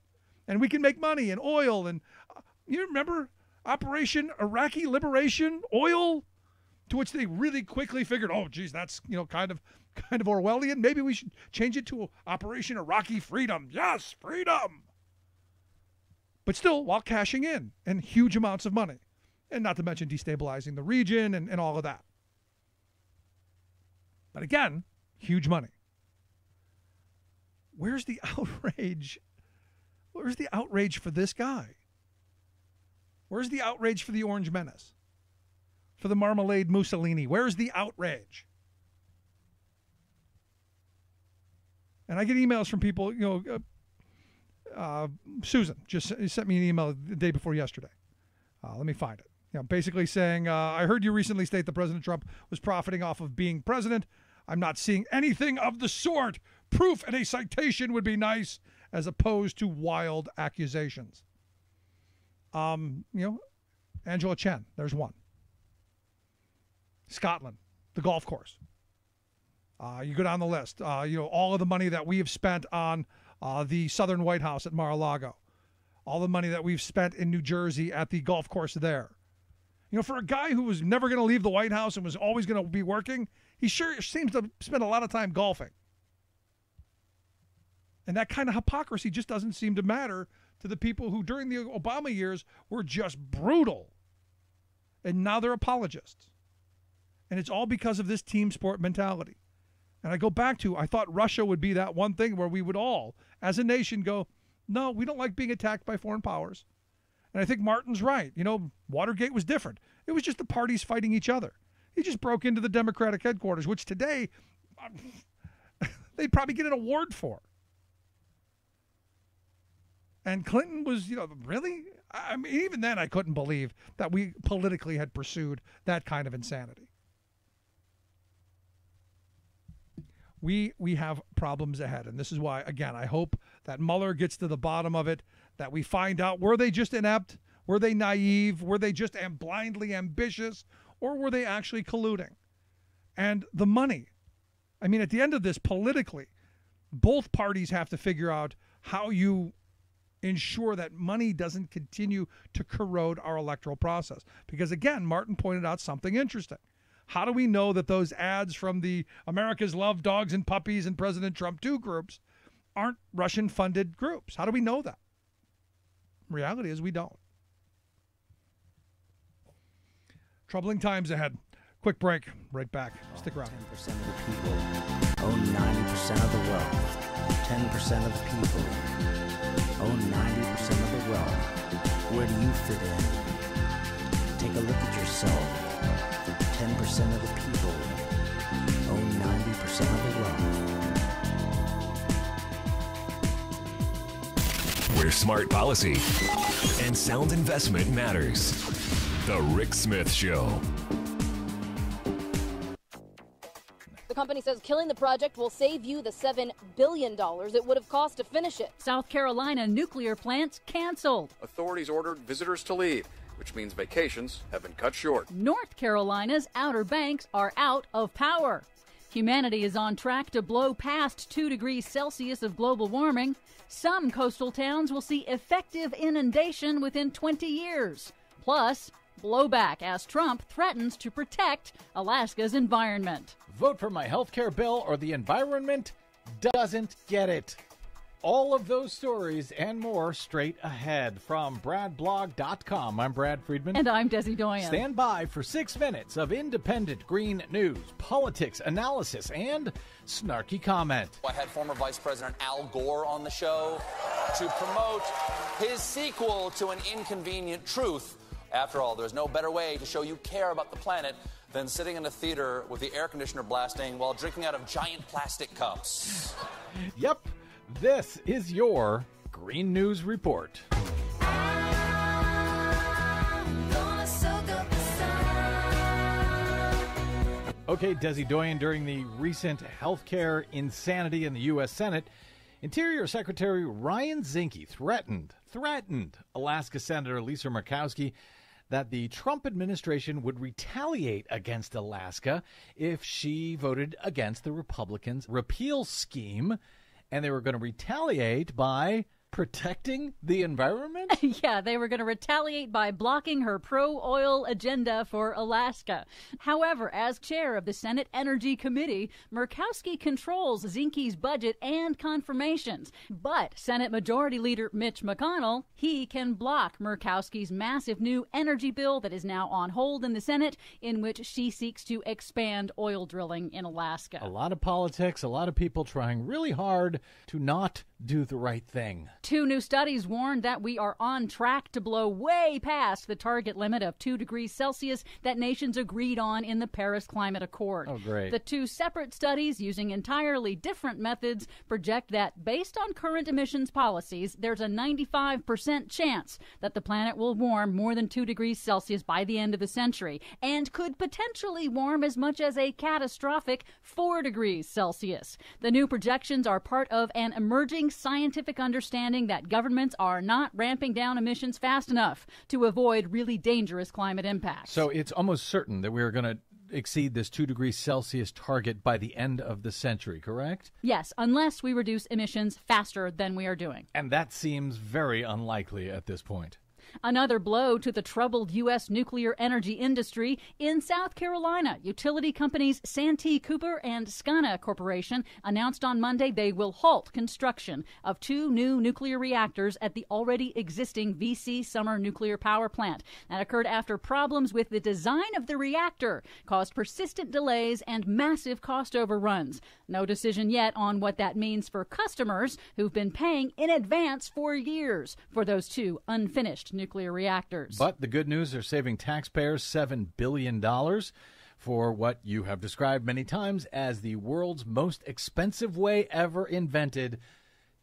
Speaker 1: And we can make money and oil. And you remember Operation Iraqi Liberation, oil? To which they really quickly figured, oh, geez, that's kind of Orwellian. Maybe we should change it to Operation Iraqi Freedom. Yes, freedom. But still, while cashing in and huge amounts of money, and not to mention destabilizing the region and all of that. But again, huge money. Where's the outrage? Where's the outrage for this guy? Where's the outrage for the Orange Menace? For the Marmalade Mussolini? Where's the outrage? And I get emails from people, Susan just sent me an email the day before yesterday. Let me find it. Basically saying, I heard you recently state that President Trump was profiting off of being president. I'm not seeing anything of the sort. Proof and a citation would be nice, as opposed to wild accusations. Angela Chen, there's one. Scotland, the golf course. You go down the list. All of the money that we have spent on the Southern White House at Mar-a-Lago. All the money that we've spent in New Jersey at the golf course there. For a guy who was never going to leave the White House and was always going to be working, he sure seems to spend a lot of time golfing. And that kind of hypocrisy just doesn't seem to matter to the people who during the Obama years were just brutal. And now they're apologists. And it's all because of this team sport mentality. And I go back to, I thought Russia would be that one thing where we would all, as a nation, go, no, we don't like being attacked by foreign powers. And I think Martin's right. Watergate was different. It was just the parties fighting each other. He just broke into the Democratic headquarters, which today they'd probably get an award for. And Clinton was, really? I mean, even then I couldn't believe that we politically had pursued that kind of insanity. We have problems ahead, and this is why, again, I hope that Mueller gets to the bottom of it, that we find out, were they just inept? Were they naive? Were they just blindly ambitious? Or were they actually colluding? And the money. I mean, at the end of this, politically, both parties have to figure out how you ensure that money doesn't continue to corrode our electoral process. Because, again, Martin pointed out something interesting. How do we know that those ads from the America's Love Dogs and Puppies and President Trump 2 groups aren't Russian-funded groups? How do we know that? Reality is we don't. Troubling times ahead. Quick break. Right back. Stick around.
Speaker 16: 10% of the people own 90% of the wealth. 10% of the people own 90% of the wealth. Where do you fit in? Take a look at yourself. 10% of the people own 90% of the wealth.
Speaker 4: Where smart policy and sound investment matters. The Rick Smith Show.
Speaker 17: The company says killing the project will save you the $7 billion it would have cost to finish it.
Speaker 18: South Carolina nuclear plants canceled.
Speaker 19: Authorities ordered visitors to leave, which means vacations have been cut short.
Speaker 18: North Carolina's Outer Banks are out of power. Humanity is on track to blow past 2 degrees Celsius of global warming. Some coastal towns will see effective inundation within 20 years. Plus, blowback as Trump threatens to protect Alaska's environment.
Speaker 20: Vote for my health care bill or the environment doesn't get it. All of those stories and more straight ahead from BradBlog.com. I'm Brad Friedman.
Speaker 18: And I'm Desi Doyen.
Speaker 20: Stand by for 6 minutes of independent green news, politics, analysis, and snarky comment.
Speaker 21: I had former Vice President Al Gore on the show to promote his sequel to An Inconvenient Truth. After all, there's no better way to show you care about the planet than sitting in a theater with the air conditioner blasting while drinking out of giant plastic cups.
Speaker 20: Yep. This is your Green News Report. Okay, Desi Doyen, during the recent healthcare insanity in the U.S. Senate, Interior Secretary Ryan Zinke threatened Alaska Senator Lisa Murkowski that the Trump administration would retaliate against Alaska if she voted against the Republicans' repeal scheme. And they were going to retaliate by protecting the environment?
Speaker 18: Yeah, they were going to retaliate by blocking her pro-oil agenda for Alaska. However, as chair of the Senate Energy Committee, Murkowski controls Zinke's budget and confirmations. But Senate Majority Leader Mitch McConnell, he can block Murkowski's massive new energy bill that is now on hold in the Senate, in which she seeks to expand oil drilling in Alaska.
Speaker 20: A lot of politics, a lot of people trying really hard to not do the right thing.
Speaker 18: 2 new studies warned that we are on track to blow way past the target limit of 2 degrees Celsius that nations agreed on in the Paris Climate Accord.
Speaker 20: Oh, great.
Speaker 18: The 2 separate studies, using entirely different methods, project that based on current emissions policies, there's a 95% chance that the planet will warm more than 2 degrees Celsius by the end of the century, and could potentially warm as much as a catastrophic 4 degrees Celsius. The new projections are part of an emerging scientific understanding that governments are not ramping down emissions fast enough to avoid really dangerous climate impacts.
Speaker 20: So it's almost certain that we're going to exceed this 2 degrees Celsius target by the end of the century, correct?
Speaker 18: Yes, unless we reduce emissions faster than we are doing.
Speaker 20: And that seems very unlikely at this point.
Speaker 18: Another blow to the troubled U.S. nuclear energy industry. In South Carolina, utility companies Santee Cooper and Scana Corporation announced on Monday they will halt construction of 2 new nuclear reactors at the already existing V.C. Summer nuclear power plant. That occurred after problems with the design of the reactor caused persistent delays and massive cost overruns. No decision yet on what that means for customers who've been paying in advance for years for those 2 unfinished nuclear reactors.
Speaker 20: But the good news, they're saving taxpayers $7 billion for what you have described many times as the world's most expensive way ever invented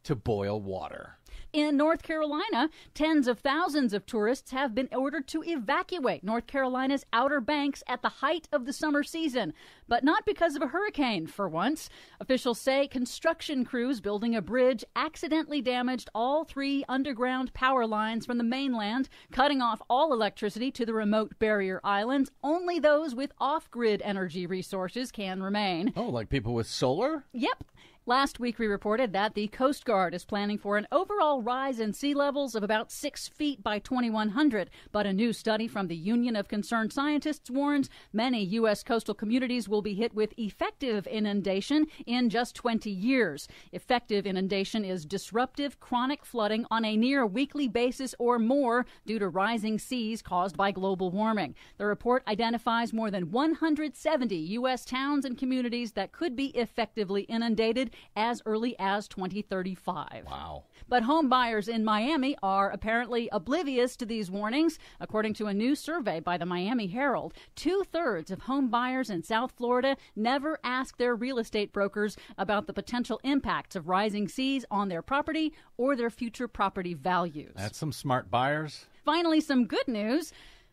Speaker 20: to boil water.
Speaker 18: In North Carolina, tens of thousands of tourists have been ordered to evacuate North Carolina's Outer Banks at the height of the summer season, but not because of a hurricane for once. Officials say construction crews building a bridge accidentally damaged all 3 underground power lines from the mainland, cutting off all electricity to the remote barrier islands. Only those with off-grid energy resources can remain.
Speaker 20: Oh, like people with solar?
Speaker 18: Yep. Last week, we reported that the Coast Guard is planning for an overall rise in sea levels of about 6 feet by 2100. But a new study from the Union of Concerned Scientists warns many U.S. coastal communities will be hit with effective inundation in just 20 years. Effective inundation is disruptive, chronic flooding on a near weekly basis or more due to rising seas caused by global warming. The report identifies more than 170 U.S. towns and communities that could be effectively inundated as early as 2035.
Speaker 20: Wow.
Speaker 18: But home buyers in Miami are apparently oblivious to these warnings. According to a new survey by the Miami Herald, 2/3 of home buyers in South Florida never ask their real estate brokers about the potential impacts of rising seas on their property or their future property values.
Speaker 20: That's some smart buyers.
Speaker 18: Finally, some good news.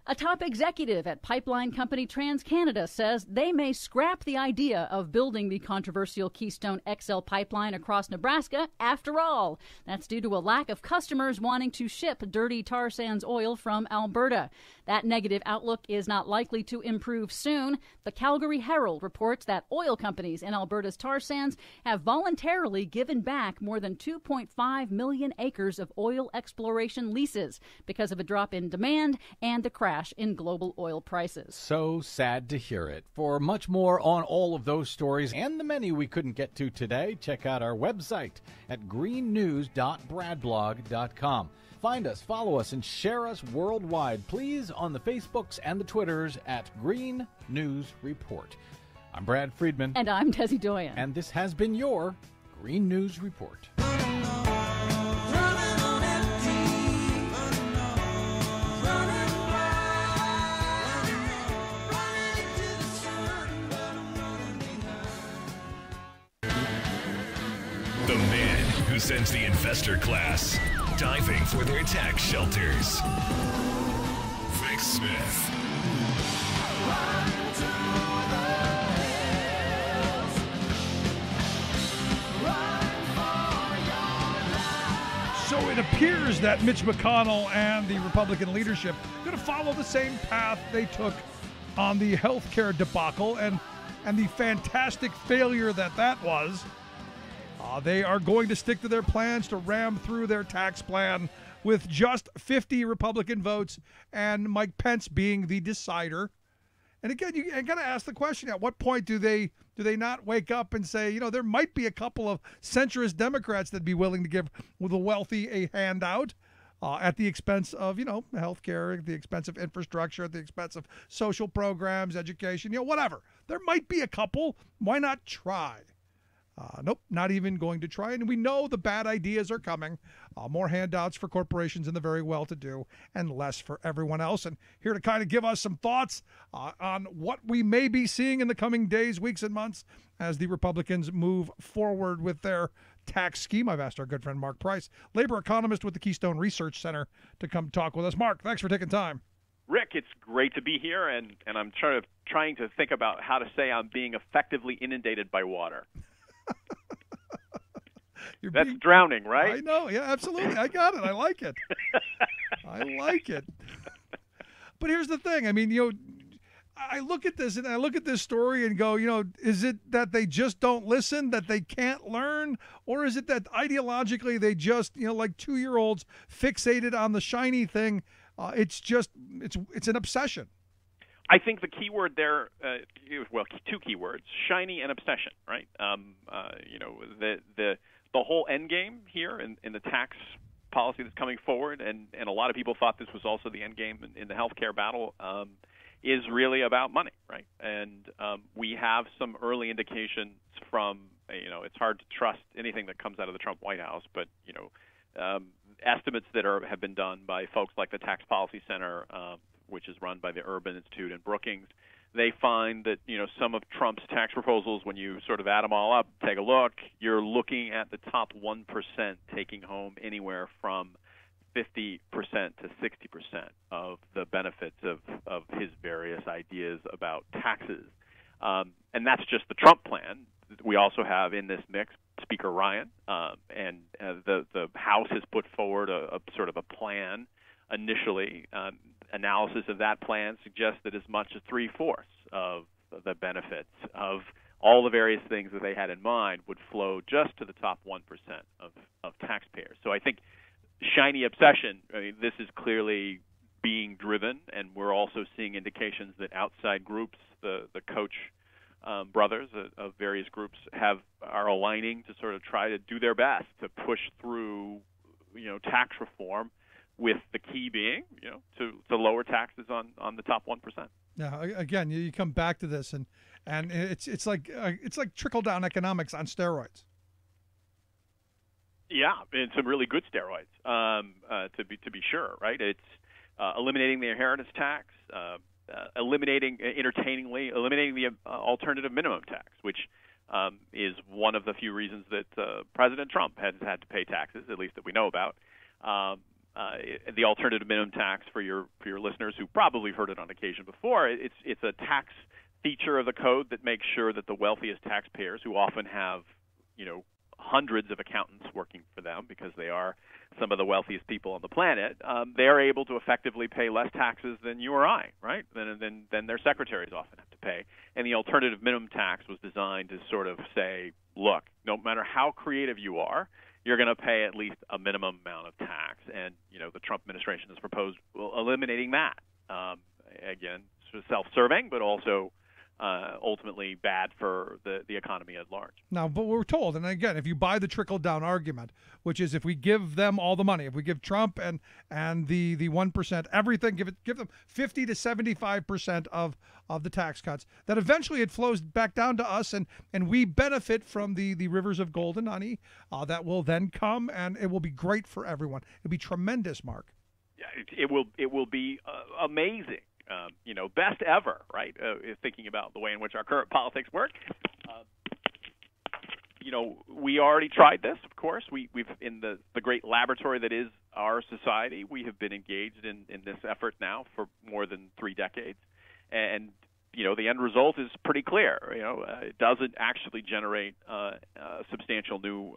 Speaker 18: A top executive at pipeline company TransCanada says they may scrap the idea of building the controversial Keystone XL pipeline across Nebraska after all. That's due to a lack of customers wanting to ship dirty tar sands oil from Alberta. That negative outlook is not likely to improve soon. The Calgary Herald reports that oil companies in Alberta's tar sands have voluntarily given back more than 2.5 million acres of oil exploration leases because of a drop in demand and the crash crash in global oil prices.
Speaker 20: So sad to hear it. For much more on all of those stories and the many we couldn't get to today, check out our website at greennews.bradblog.com. Find us, follow us, and share us worldwide, please, on the Facebooks and the Twitters at Green News Report. I'm Brad Friedman.
Speaker 18: And I'm Desi Doyen.
Speaker 20: And this has been your Green News Report.
Speaker 4: The man who sends the investor class diving for their tax shelters. Vic Smith.
Speaker 1: So it appears that Mitch McConnell and the Republican leadership are going to follow the same path they took on the health care debacle and the fantastic failure that was. They are going to stick to their plans to ram through their tax plan with just 50 Republican votes and Mike Pence being the decider. And again, you got to ask the question, at what point do they not wake up and say, you know, there might be a couple of centrist Democrats that'd be willing to give the wealthy a handout at the expense of, you know, health care, at the expense of infrastructure, at the expense of social programs, education, you know, whatever. There might be a couple. Why not try? Nope, not even going to try. And we know the bad ideas are coming. More handouts for corporations and the very well-to-do and less for everyone else. And here to kind of give us some thoughts on what we may be seeing in the coming days, weeks, and months as the Republicans move forward with their tax scheme, I've asked our good friend Mark Price, labor economist with the Keystone Research Center, to come talk with us. Mark, thanks for taking time.
Speaker 6: Rick, it's great to be here, and I'm trying to think about how to say I'm being effectively inundated by water. That's drowning, right?
Speaker 1: I know. Yeah, absolutely. I got it. I like it. I like it. But here's the thing. I mean, you know, I look at this and I look at this story and go, you know, is it that they just don't listen, that they can't learn, or is it that ideologically they just, you know, like 2-year-olds fixated on the shiny thing? It's an obsession.
Speaker 6: I think the key word there, two key words: shiny and obsession. Right? You know, the whole end game here in the tax policy that's coming forward, and a lot of people thought this was also the end game in the healthcare battle, is really about money, right? And we have some early indications from, you know, it's hard to trust anything that comes out of the Trump White House, but you know, estimates that have been done by folks like the Tax Policy Center, which is run by the Urban Institute in Brookings, they find that, you know, some of Trump's tax proposals, when you sort of add them all up, take a look, you're looking at the top 1% taking home anywhere from 50% to 60% of the benefits of his various ideas about taxes. And that's just the Trump plan. We also have in this mix Speaker Ryan, and the House has put forward a sort of a plan initially. Analysis of that plan suggests that as much as 3/4 of the benefits of all the various things that they had in mind would flow just to the top 1% of taxpayers. So I think shiny obsession, I mean, this is clearly being driven, and we're also seeing indications that outside groups, the Koch brothers of various groups, are aligning to sort of try to do their best to push through, you know, tax reform, with the key being, you know, to lower taxes on the top 1%.
Speaker 1: Yeah, again, you come back to this, and it's like trickle down economics on steroids. Yeah,
Speaker 6: and some really good steroids, to be sure, right? It's eliminating the inheritance tax, eliminating the alternative minimum tax, which is one of the few reasons that President Trump has had to pay taxes, at least that we know about. The alternative minimum tax, for your listeners who probably heard it on occasion before, it's a tax feature of the code that makes sure that the wealthiest taxpayers, who often have, you know, hundreds of accountants working for them because they are some of the wealthiest people on the planet, they are able to effectively pay less taxes than you or I, right? Than their secretaries often have to pay. And the alternative minimum tax was designed to sort of say, look, no matter how creative you are, you're going to pay at least a minimum amount of tax. And, you know, the Trump administration has proposed eliminating that. Again, sort of self-serving, but also ultimately bad for the economy at large.
Speaker 1: Now, but we're told, and again, if you buy the trickle-down argument, which is if we give them all the money, if we give Trump and the 1%, everything, give them 50 to 75% of the tax cuts, that eventually it flows back down to us, and we benefit from the rivers of gold and honey that will then come, and it will be great for everyone. It'll be tremendous, Mark.
Speaker 6: Yeah, it will be amazing. Best ever, right? Thinking about the way in which our current politics work. We already tried this, of course. We've in the great laboratory that is our society, we have been engaged in this effort now for more than 3 decades. And, the end result is pretty clear. It doesn't actually generate substantial new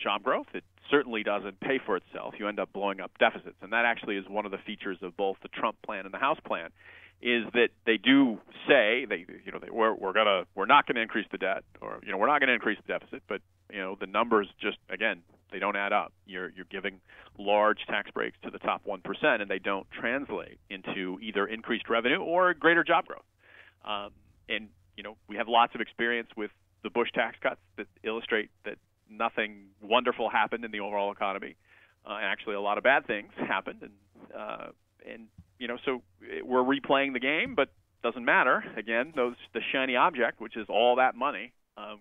Speaker 6: job growth. It certainly doesn't pay for itself. You end up blowing up deficits. And that actually is one of the features of both the Trump plan and the House plan, is that they do say we're not going to increase the debt, or we're not going to increase the deficit, but the numbers just, again, they don't add up. You're giving large tax breaks to the top 1%, and they don't translate into either increased revenue or greater job growth. We have lots of experience with the Bush tax cuts that illustrate that nothing wonderful happened in the overall economy. Actually, a lot of bad things happened, so we're replaying the game, but doesn't matter. Again, the shiny object, which is all that money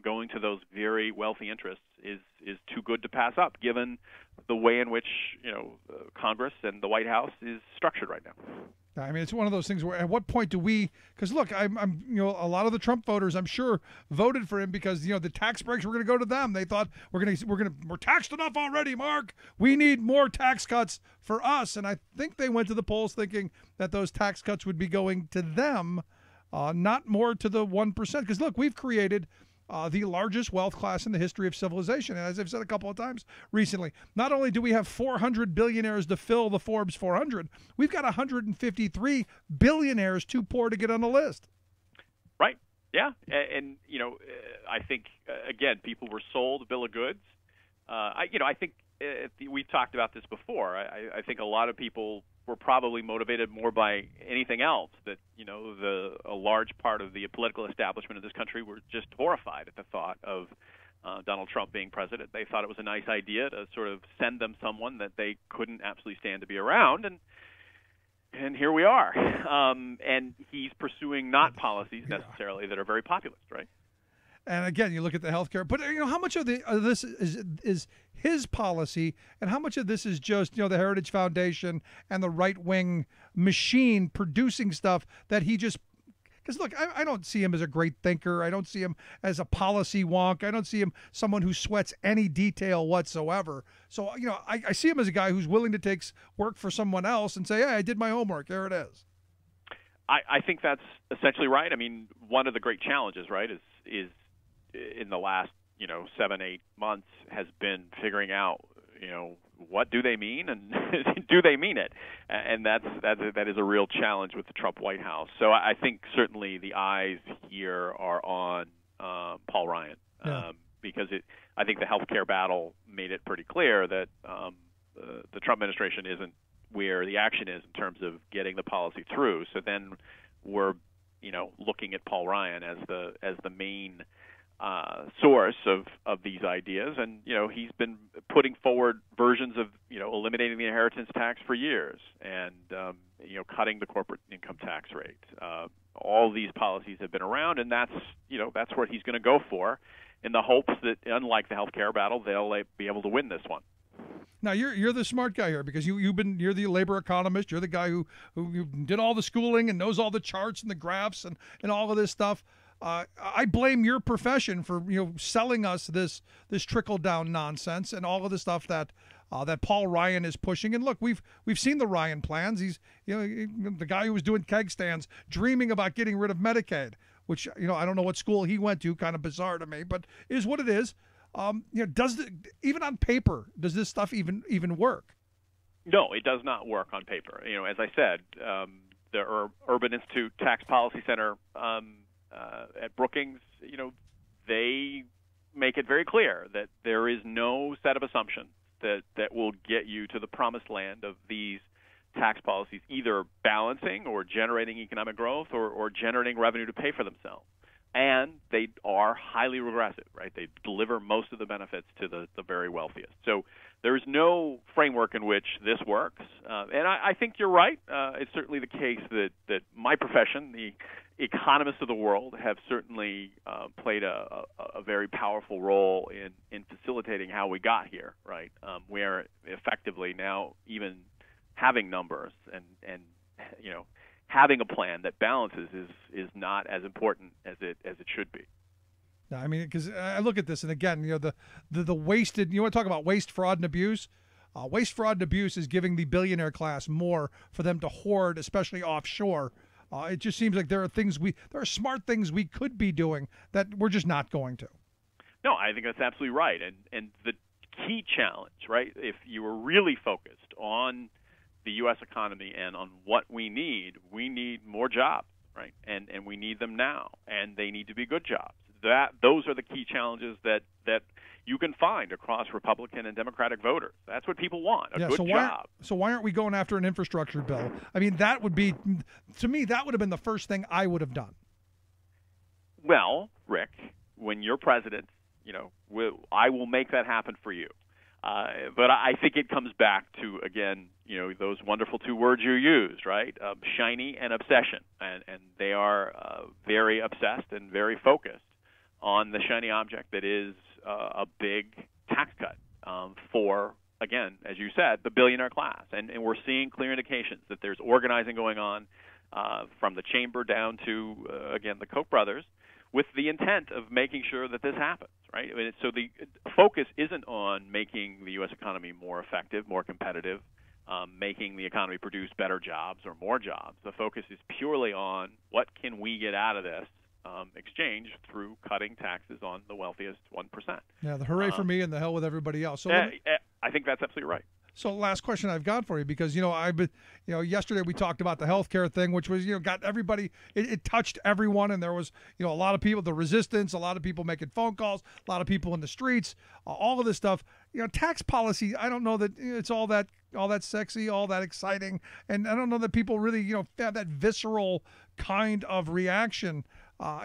Speaker 6: going to those very wealthy interests, is too good to pass up, given the way in which Congress and the White House is structured right now.
Speaker 1: I mean, it's one of those things where at what point do we? Because look, I'm a lot of the Trump voters, I'm sure, voted for him because the tax breaks were going to go to them. They thought we're taxed enough already, Mark. We need more tax cuts for us. And I think they went to the polls thinking that those tax cuts would be going to them, not more to the 1%. Because look, we've created the largest wealth class in the history of civilization. And as I've said a couple of times recently, not only do we have 400 billionaires to fill the Forbes 400, we've got 153 billionaires too poor to get on the list.
Speaker 6: Right. Yeah. And I think, again, people were sold a bill of goods. I think we've talked about this before. I think a lot of people were probably motivated more by anything else, that a large part of the political establishment of this country were just horrified at the thought of Donald Trump being president. They thought it was a nice idea to sort of send them someone that they couldn't absolutely stand to be around, and here we are. And he's pursuing not policies necessarily that are very populist, right?
Speaker 1: And again, you look at the healthcare, but how much of this is his policy, and how much of this is just the Heritage Foundation and the right-wing machine producing stuff that he just? Because look, I don't see him as a great thinker. I don't see him as a policy wonk. I don't see him someone who sweats any detail whatsoever. So I see him as a guy who's willing to take work for someone else and say, "Hey, I did my homework. Here it is."
Speaker 6: I think that's essentially right. I mean, one of the great challenges, right, is in the last 7-8 months has been figuring out what do they mean, and do they mean it, and that is a real challenge with the Trump White House. So I think certainly the eyes here are on Paul Ryan, because I think the healthcare battle made it pretty clear that the Trump administration isn't where the action is in terms of getting the policy through. So then we're looking at Paul Ryan as the main source of these ideas, and he's been putting forward versions of eliminating the inheritance tax for years, and cutting the corporate income tax rate. All these policies have been around, and that's what he's going to go for, in the hopes that, unlike the healthcare battle, they'll be able to win this one.
Speaker 1: Now you're the smart guy here, because you're the labor economist. You're the guy who did all the schooling and knows all the charts and the graphs and all of this stuff. I blame your profession for selling us this trickle down nonsense and all of the stuff that Paul Ryan is pushing. And look, we've seen the Ryan plans. He's the guy who was doing keg stands, dreaming about getting rid of Medicaid, which I don't know what school he went to. Kind of bizarre to me, but is what it is. Even on paper, does this stuff even work?
Speaker 6: No, it does not work on paper. As I said, the Urban Institute Tax Policy Center at Brookings, they make it very clear that there is no set of assumptions that will get you to the promised land of these tax policies either balancing or generating economic growth or generating revenue to pay for themselves. And they are highly regressive, right? They deliver most of the benefits to the very wealthiest. So there's no framework in which this works. And I think you're right. It's certainly the case that my profession, the economists of the world, have certainly played a very powerful role in facilitating how we got here, right? We are effectively now even having numbers and having a plan that balances is not as important as it should be.
Speaker 1: No, I mean, because I look at this, and again, the wasted. You want to talk about waste, fraud, and abuse? Waste, fraud, and abuse is giving the billionaire class more for them to hoard, especially offshore. It just seems like there are smart things we could be doing that we're just not going to.
Speaker 6: No, I think that's absolutely right, and the key challenge, right? If you were really focused on the U.S. economy and on what we need more jobs, right? And we need them now, and they need to be good jobs. Those are the key challenges that you can find across Republican and Democratic voters. That's what people want, a good job.
Speaker 1: So why aren't we going after an infrastructure bill? I mean, that would be, to me, that would have been the first thing I would have done.
Speaker 6: Well, Rick, when you're president, I will make that happen for you. But I think it comes back to, again, those wonderful two words you used, right? Shiny and obsession. And they are very obsessed and very focused on the shiny object that is a big tax cut for, again, as you said, the billionaire class. And we're seeing clear indications that there's organizing going on from the chamber down to, again, the Koch brothers, with the intent of making sure that this happens, right? I mean, so the focus isn't on making the U.S. economy more effective, more competitive, making the economy produce better jobs or more jobs. The focus is purely on what can we get out of this exchange through cutting taxes on the wealthiest 1%.
Speaker 1: Yeah, the hooray for me and the hell with everybody else. So
Speaker 6: I think that's absolutely right.
Speaker 1: So last question I've got for you, because, yesterday we talked about the healthcare thing, which was, got everybody, it touched everyone. And there was, a lot of people, the resistance, a lot of people making phone calls, a lot of people in the streets, all of this stuff. Tax policy, I don't know that it's all that sexy, all that exciting. And I don't know that people really, have that visceral kind of reaction.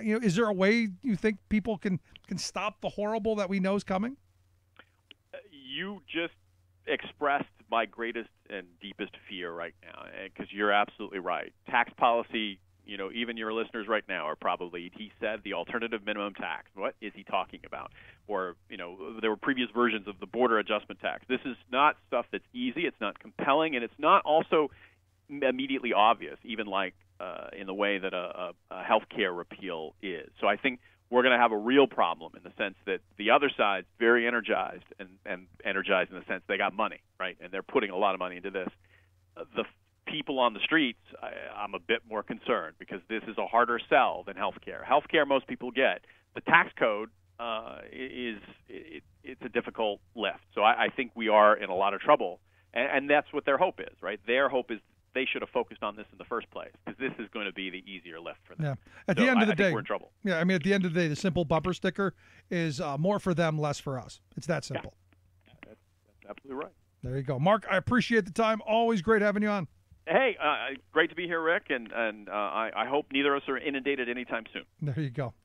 Speaker 1: Is there a way you think people can stop the horrible that we know is coming?
Speaker 6: You just expressed my greatest and deepest fear right now, because you're absolutely right. Tax policy, even your listeners right now are probably, he said the alternative minimum tax. What is he talking about? Or, there were previous versions of the border adjustment tax. This is not stuff that's easy. It's not compelling, and it's not also immediately obvious, even like in the way that a health care repeal is. So I think we're going to have a real problem in the sense that the other side's very energized and energized in the sense they got money, right? And they're putting a lot of money into this. The people on the streets, I'm a bit more concerned because this is a harder sell than healthcare. Healthcare most people get. The tax code it's a difficult lift. So I think we are in a lot of trouble, and that's what their hope is, right? Their hope is they should have focused on this in the first place, because this is going to be the easier lift for them.
Speaker 1: Yeah. At the end of the day,
Speaker 6: we're in trouble.
Speaker 1: Yeah, I mean, at the end of the day, the simple bumper sticker is more for them, less for us. It's that simple.
Speaker 6: Yeah. That's absolutely right.
Speaker 1: There you go. Mark, I appreciate the time. Always great having you on.
Speaker 6: Hey, great to be here, Rick, and I hope neither of us are inundated anytime soon.
Speaker 1: There you go.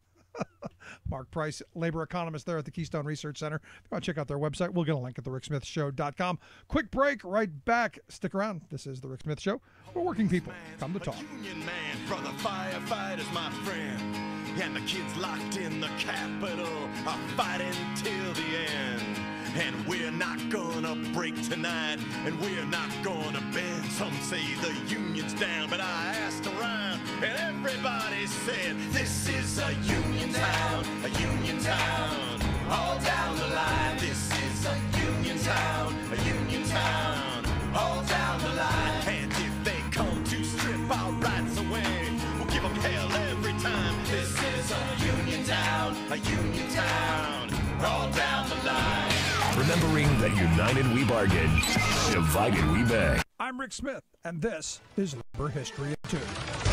Speaker 1: Mark Price, labor economist there at the Keystone Research Center. If you want to check out their website, we'll get a link at thericksmithshow.com. Quick break, right back. Stick around. This is The Rick Smith Show, where working people come to talk.
Speaker 8: Union man, brother firefighters, my friend. And the kids locked in the Capitol are fighting till the end. And we're not gonna break tonight, and we're not gonna bend. Some say the union's down, but I asked around, and everybody said, this is a union town, all down the line. This is a union town, all down the line. And if they come to strip our rights away, we'll give them hell every time. This is a union town, all down the line.
Speaker 4: Remembering that united we bargain, divided we beg.
Speaker 1: I'm Rick Smith, and this is Labor History in 2.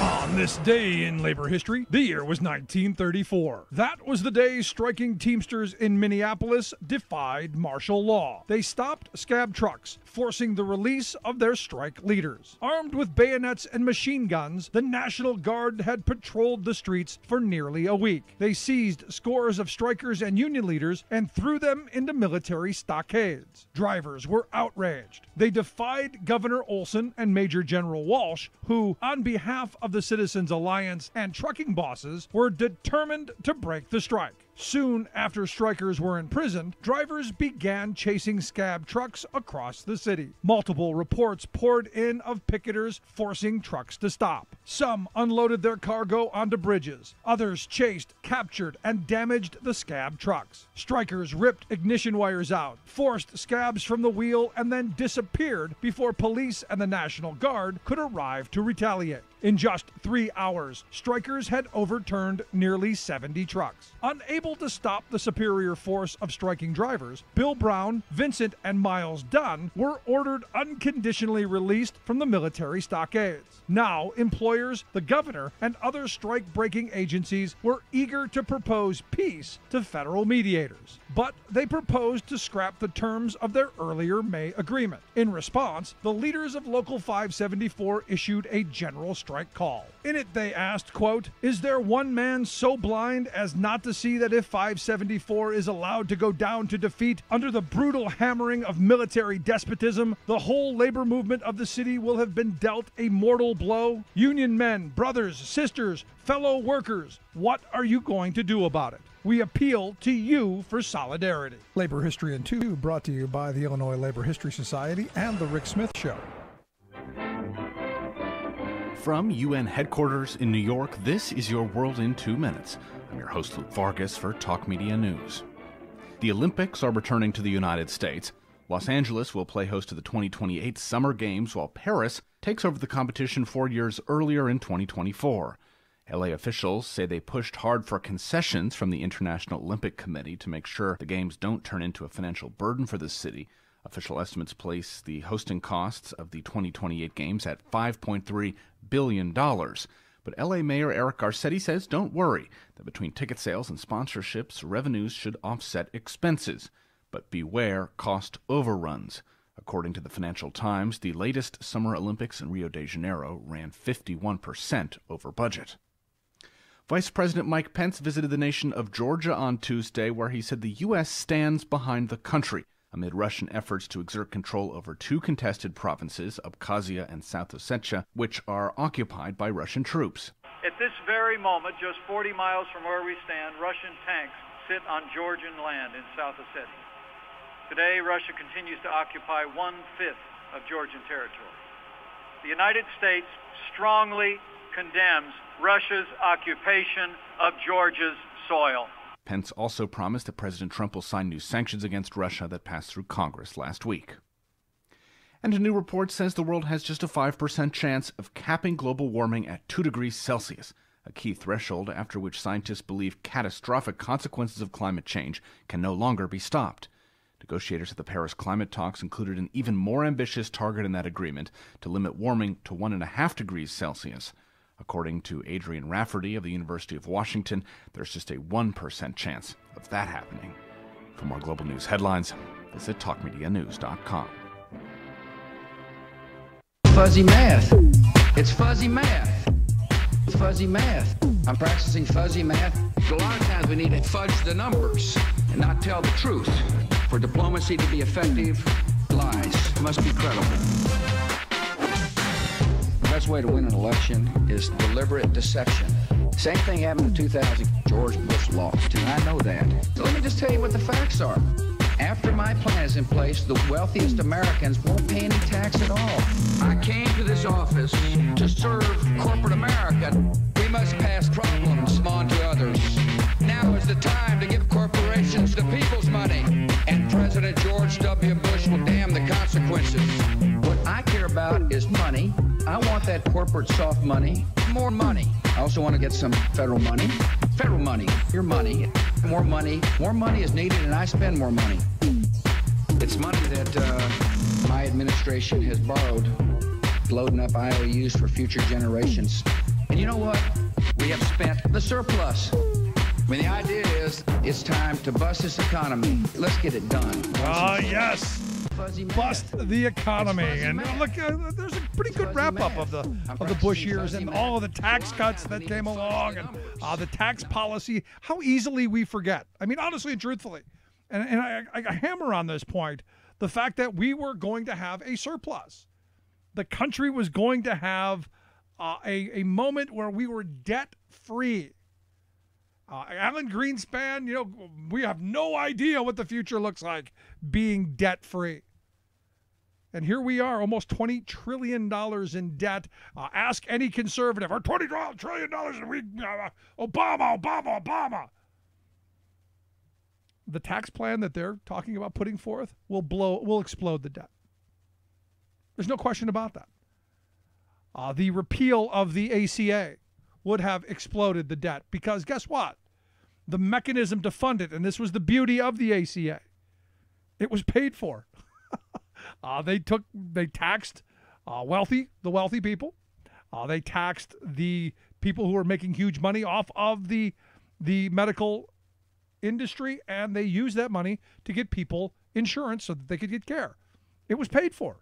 Speaker 1: On this day in labor history, the year was 1934. That was the day striking Teamsters in Minneapolis defied martial law. They stopped scab trucks, forcing the release of their strike leaders. Armed with bayonets and machine guns, the National Guard had patrolled the streets for nearly a week. They seized scores of strikers and union leaders and threw them into military stockades. Drivers were outraged. They defied Governor Olson and Major General Walsh, who, on behalf of the Citizens Alliance and trucking bosses, were determined to break the strike. Soon after strikers were imprisoned, drivers began chasing scab trucks across the city. Multiple reports poured in of picketers forcing trucks to stop. Some unloaded their cargo onto bridges. Others chased, captured, and damaged the scab trucks. Strikers ripped ignition wires out, forced scabs from the wheel, and then disappeared before police and the National Guard could arrive to retaliate. In just 3 hours, strikers had overturned nearly 70 trucks. Unable to stop the superior force of striking drivers, Bill Brown, Vincent, and Miles Dunn were ordered unconditionally released from the military stockades. Now, employers, the governor, and other strike-breaking agencies were eager to propose peace to federal mediators. But they proposed to scrap the terms of their earlier May agreement. In response, the leaders of Local 574 issued a general strike call. In it, they asked, quote, "Is there one man so blind as not to see that if 574 is allowed to go down to defeat under the brutal hammering of military despotism, the whole labor movement of the city will have been dealt a mortal blow? Union men, brothers, sisters, fellow workers, what are you going to do about it? We appeal to you for solidarity." Labor History in 2 brought to you by the Illinois Labor History Society and The Rick Smith Show.
Speaker 7: From UN headquarters in New York, this is your World in 2 Minutes. I'm your host, Luke Vargas, for Talk Media News. The Olympics are returning to the United States. Los Angeles will play host to the 2028 Summer Games, while Paris takes over the competition 4 years earlier in 2024. LA officials say they pushed hard for concessions from the International Olympic Committee to make sure the Games don't turn into a financial burden for the city. Official estimates place the hosting costs of the 2028 Games at $5.3 billion. But LA Mayor Eric Garcetti says don't worry, that between ticket sales and sponsorships, revenues should offset expenses. But beware cost overruns. According to the Financial Times, the latest Summer Olympics in Rio de Janeiro ran 51% over budget. Vice President Mike Pence visited the nation of Georgia on Tuesday, where he said the U.S. stands behind the country amid Russian efforts to exert control over 2 contested provinces, Abkhazia and South Ossetia, which are occupied by Russian troops.
Speaker 22: At this very moment, just 40 miles from where we stand, Russian tanks sit on Georgian land in South Ossetia. Today, Russia continues to occupy 1/5 of Georgian territory. The United States strongly condemns Russia's occupation of Georgia's soil.
Speaker 7: Pence also promised that President Trump will sign new sanctions against Russia that passed through Congress last week. And a new report says the world has just a 5% chance of capping global warming at 2 degrees Celsius, a key threshold after which scientists believe catastrophic consequences of climate change can no longer be stopped. Negotiators at the Paris climate talks included an even more ambitious target in that agreement to limit warming to 1.5 degrees Celsius. According to Adrian Rafferty of the University of Washington, there's just a 1% chance of that happening. For more global news headlines, visit TalkMediaNews.com.
Speaker 23: Fuzzy math. It's fuzzy math. It's fuzzy math. I'm practicing fuzzy math. A lot of times we need to fudge the numbers and not tell the truth. For diplomacy to be effective, lies must be credible. The best way to win an election is deliberate deception. Same thing happened in 2000. George Bush lost, and I know that. So let me just tell you what the facts are. After my plan is in place, the wealthiest Americans won't pay any tax at all. I came to this office to serve corporate America. We must pass problems on to others. Now is the time to give corporations the people's money. And President George W. Bush will damn the consequences. What I care about is money. I want that corporate soft money, more money. I also want to get some federal money. Federal money, your money, more money. More money is needed, and I spend more money. It's money that my administration has borrowed, loading up IOUs for future generations. And you know what? We have spent the surplus. I mean, the idea is it's time to bust this economy. Let's get it done.
Speaker 1: Yes. Bust the economy. And look, there's a pretty good wrap-up of the Bush years and all of the tax cuts that came along and the tax policy, how easily we forget. I mean, honestly and truthfully. And I hammer on this point, the fact that we were going to have a surplus. The country was going to have a moment where we were debt-free. Alan Greenspan, we have no idea what the future looks like being debt-free. And here we are, almost $20 trillion in debt. Ask any conservative, or $20 trillion, Obama. The tax plan that they're talking about putting forth will explode the debt. There's no question about that. The repeal of the ACA would have exploded the debt because guess what? The mechanism to fund it, and this was the beauty of the ACA, it was paid for. They taxed the wealthy people. They taxed the people who were making huge money off of the medical industry, and they used that money to get people insurance so that they could get care. It was paid for.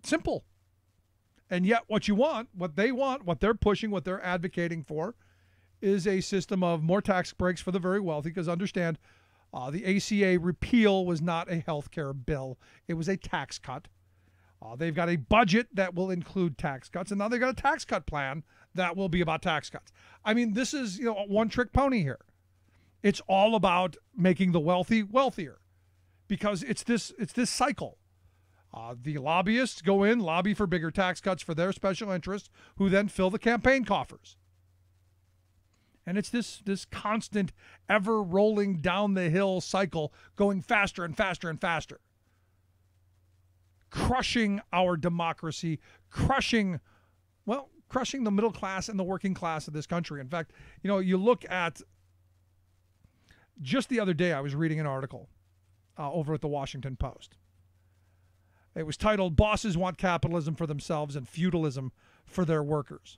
Speaker 1: Simple. And yet what they want, what they're pushing, what they're advocating for is a system of more tax breaks for the very wealthy, because understand, the ACA repeal was not a health care bill. It was a tax cut. They've got a budget that will include tax cuts, and now they've got a tax cut plan that will be about tax cuts. I mean, this is a one-trick pony here. It's all about making the wealthy wealthier, because it's this cycle. The lobbyists go in, lobby for bigger tax cuts for their special interests, who then fill the campaign coffers. And it's this constant, ever rolling down the hill cycle, going faster and faster and faster. Crushing our democracy, crushing the middle class and the working class of this country. In fact, you look at, just the other day I was reading an article over at the Washington Post. It was titled, "Bosses Want Capitalism for Themselves and Feudalism for Their Workers,"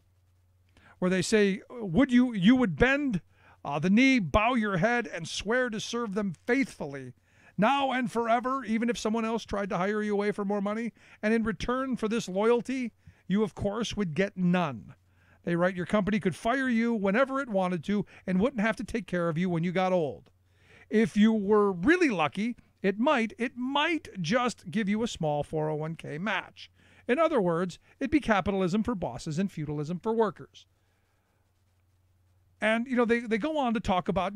Speaker 1: where they say, you would bend the knee, bow your head, and swear to serve them faithfully, now and forever, even if someone else tried to hire you away for more money. And in return for this loyalty, you, of course, would get none. They write, your company could fire you whenever it wanted to and wouldn't have to take care of you when you got old. If you were really lucky, it might just give you a small 401k match. In other words, it'd be capitalism for bosses and feudalism for workers. And, they go on to talk about,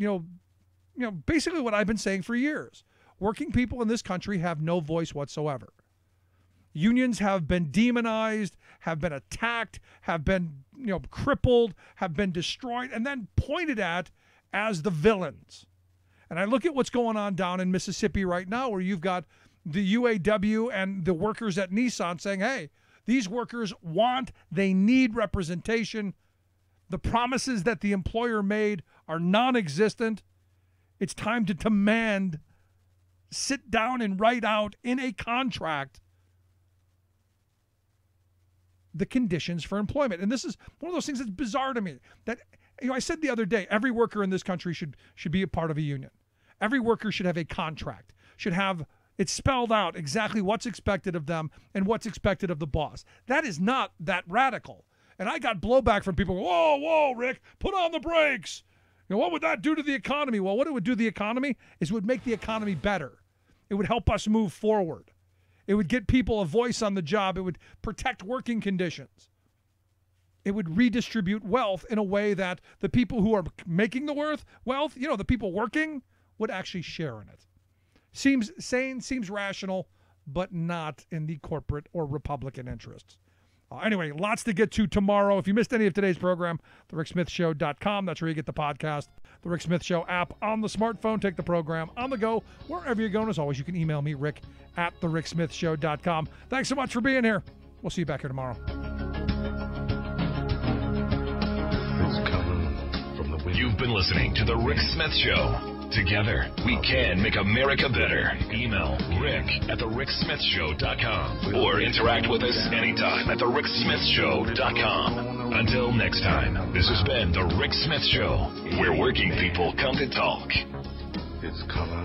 Speaker 1: basically what I've been saying for years. Working people in this country have no voice whatsoever. Unions have been demonized, have been attacked, have been, crippled, have been destroyed, and then pointed at as the villains. And I look at what's going on down in Mississippi right now, where you've got the UAW and the workers at Nissan saying, hey, these workers they need representation. The promises that the employer made are non-existent. It's time to demand, sit down and write out in a contract the conditions for employment. And this is one of those things that's bizarre to me. That I said the other day, every worker in this country should be a part of a union. Every worker should have a contract, should have it spelled out exactly what's expected of them and what's expected of the boss. That is not that radical. And I got blowback from people. Whoa, Rick, put on the brakes. What would that do to the economy? Well, what it would do to the economy is it would make the economy better. It would help us move forward. It would get people a voice on the job. It would protect working conditions. It would redistribute wealth in a way that the people who are making the wealth, the people working, would actually share in it. Seems sane, seems rational, but not in the corporate or Republican interests. Anyway, lots to get to tomorrow. If you missed any of today's program, thericksmithshow.com. That's where you get the podcast. The Rick Smith Show app on the smartphone. Take the program on the go. Wherever you're going, as always, you can email me, rick@thericksmithshow.com. Thanks so much for being here. We'll see you back here tomorrow.
Speaker 4: You've been listening to The Rick Smith Show. Together, we can make America better. Email rick@thericksmithshow.com or interact with us anytime at thericksmithshow.com. Until next time, this has been The Rick Smith Show, where working people come to talk.
Speaker 8: It's color.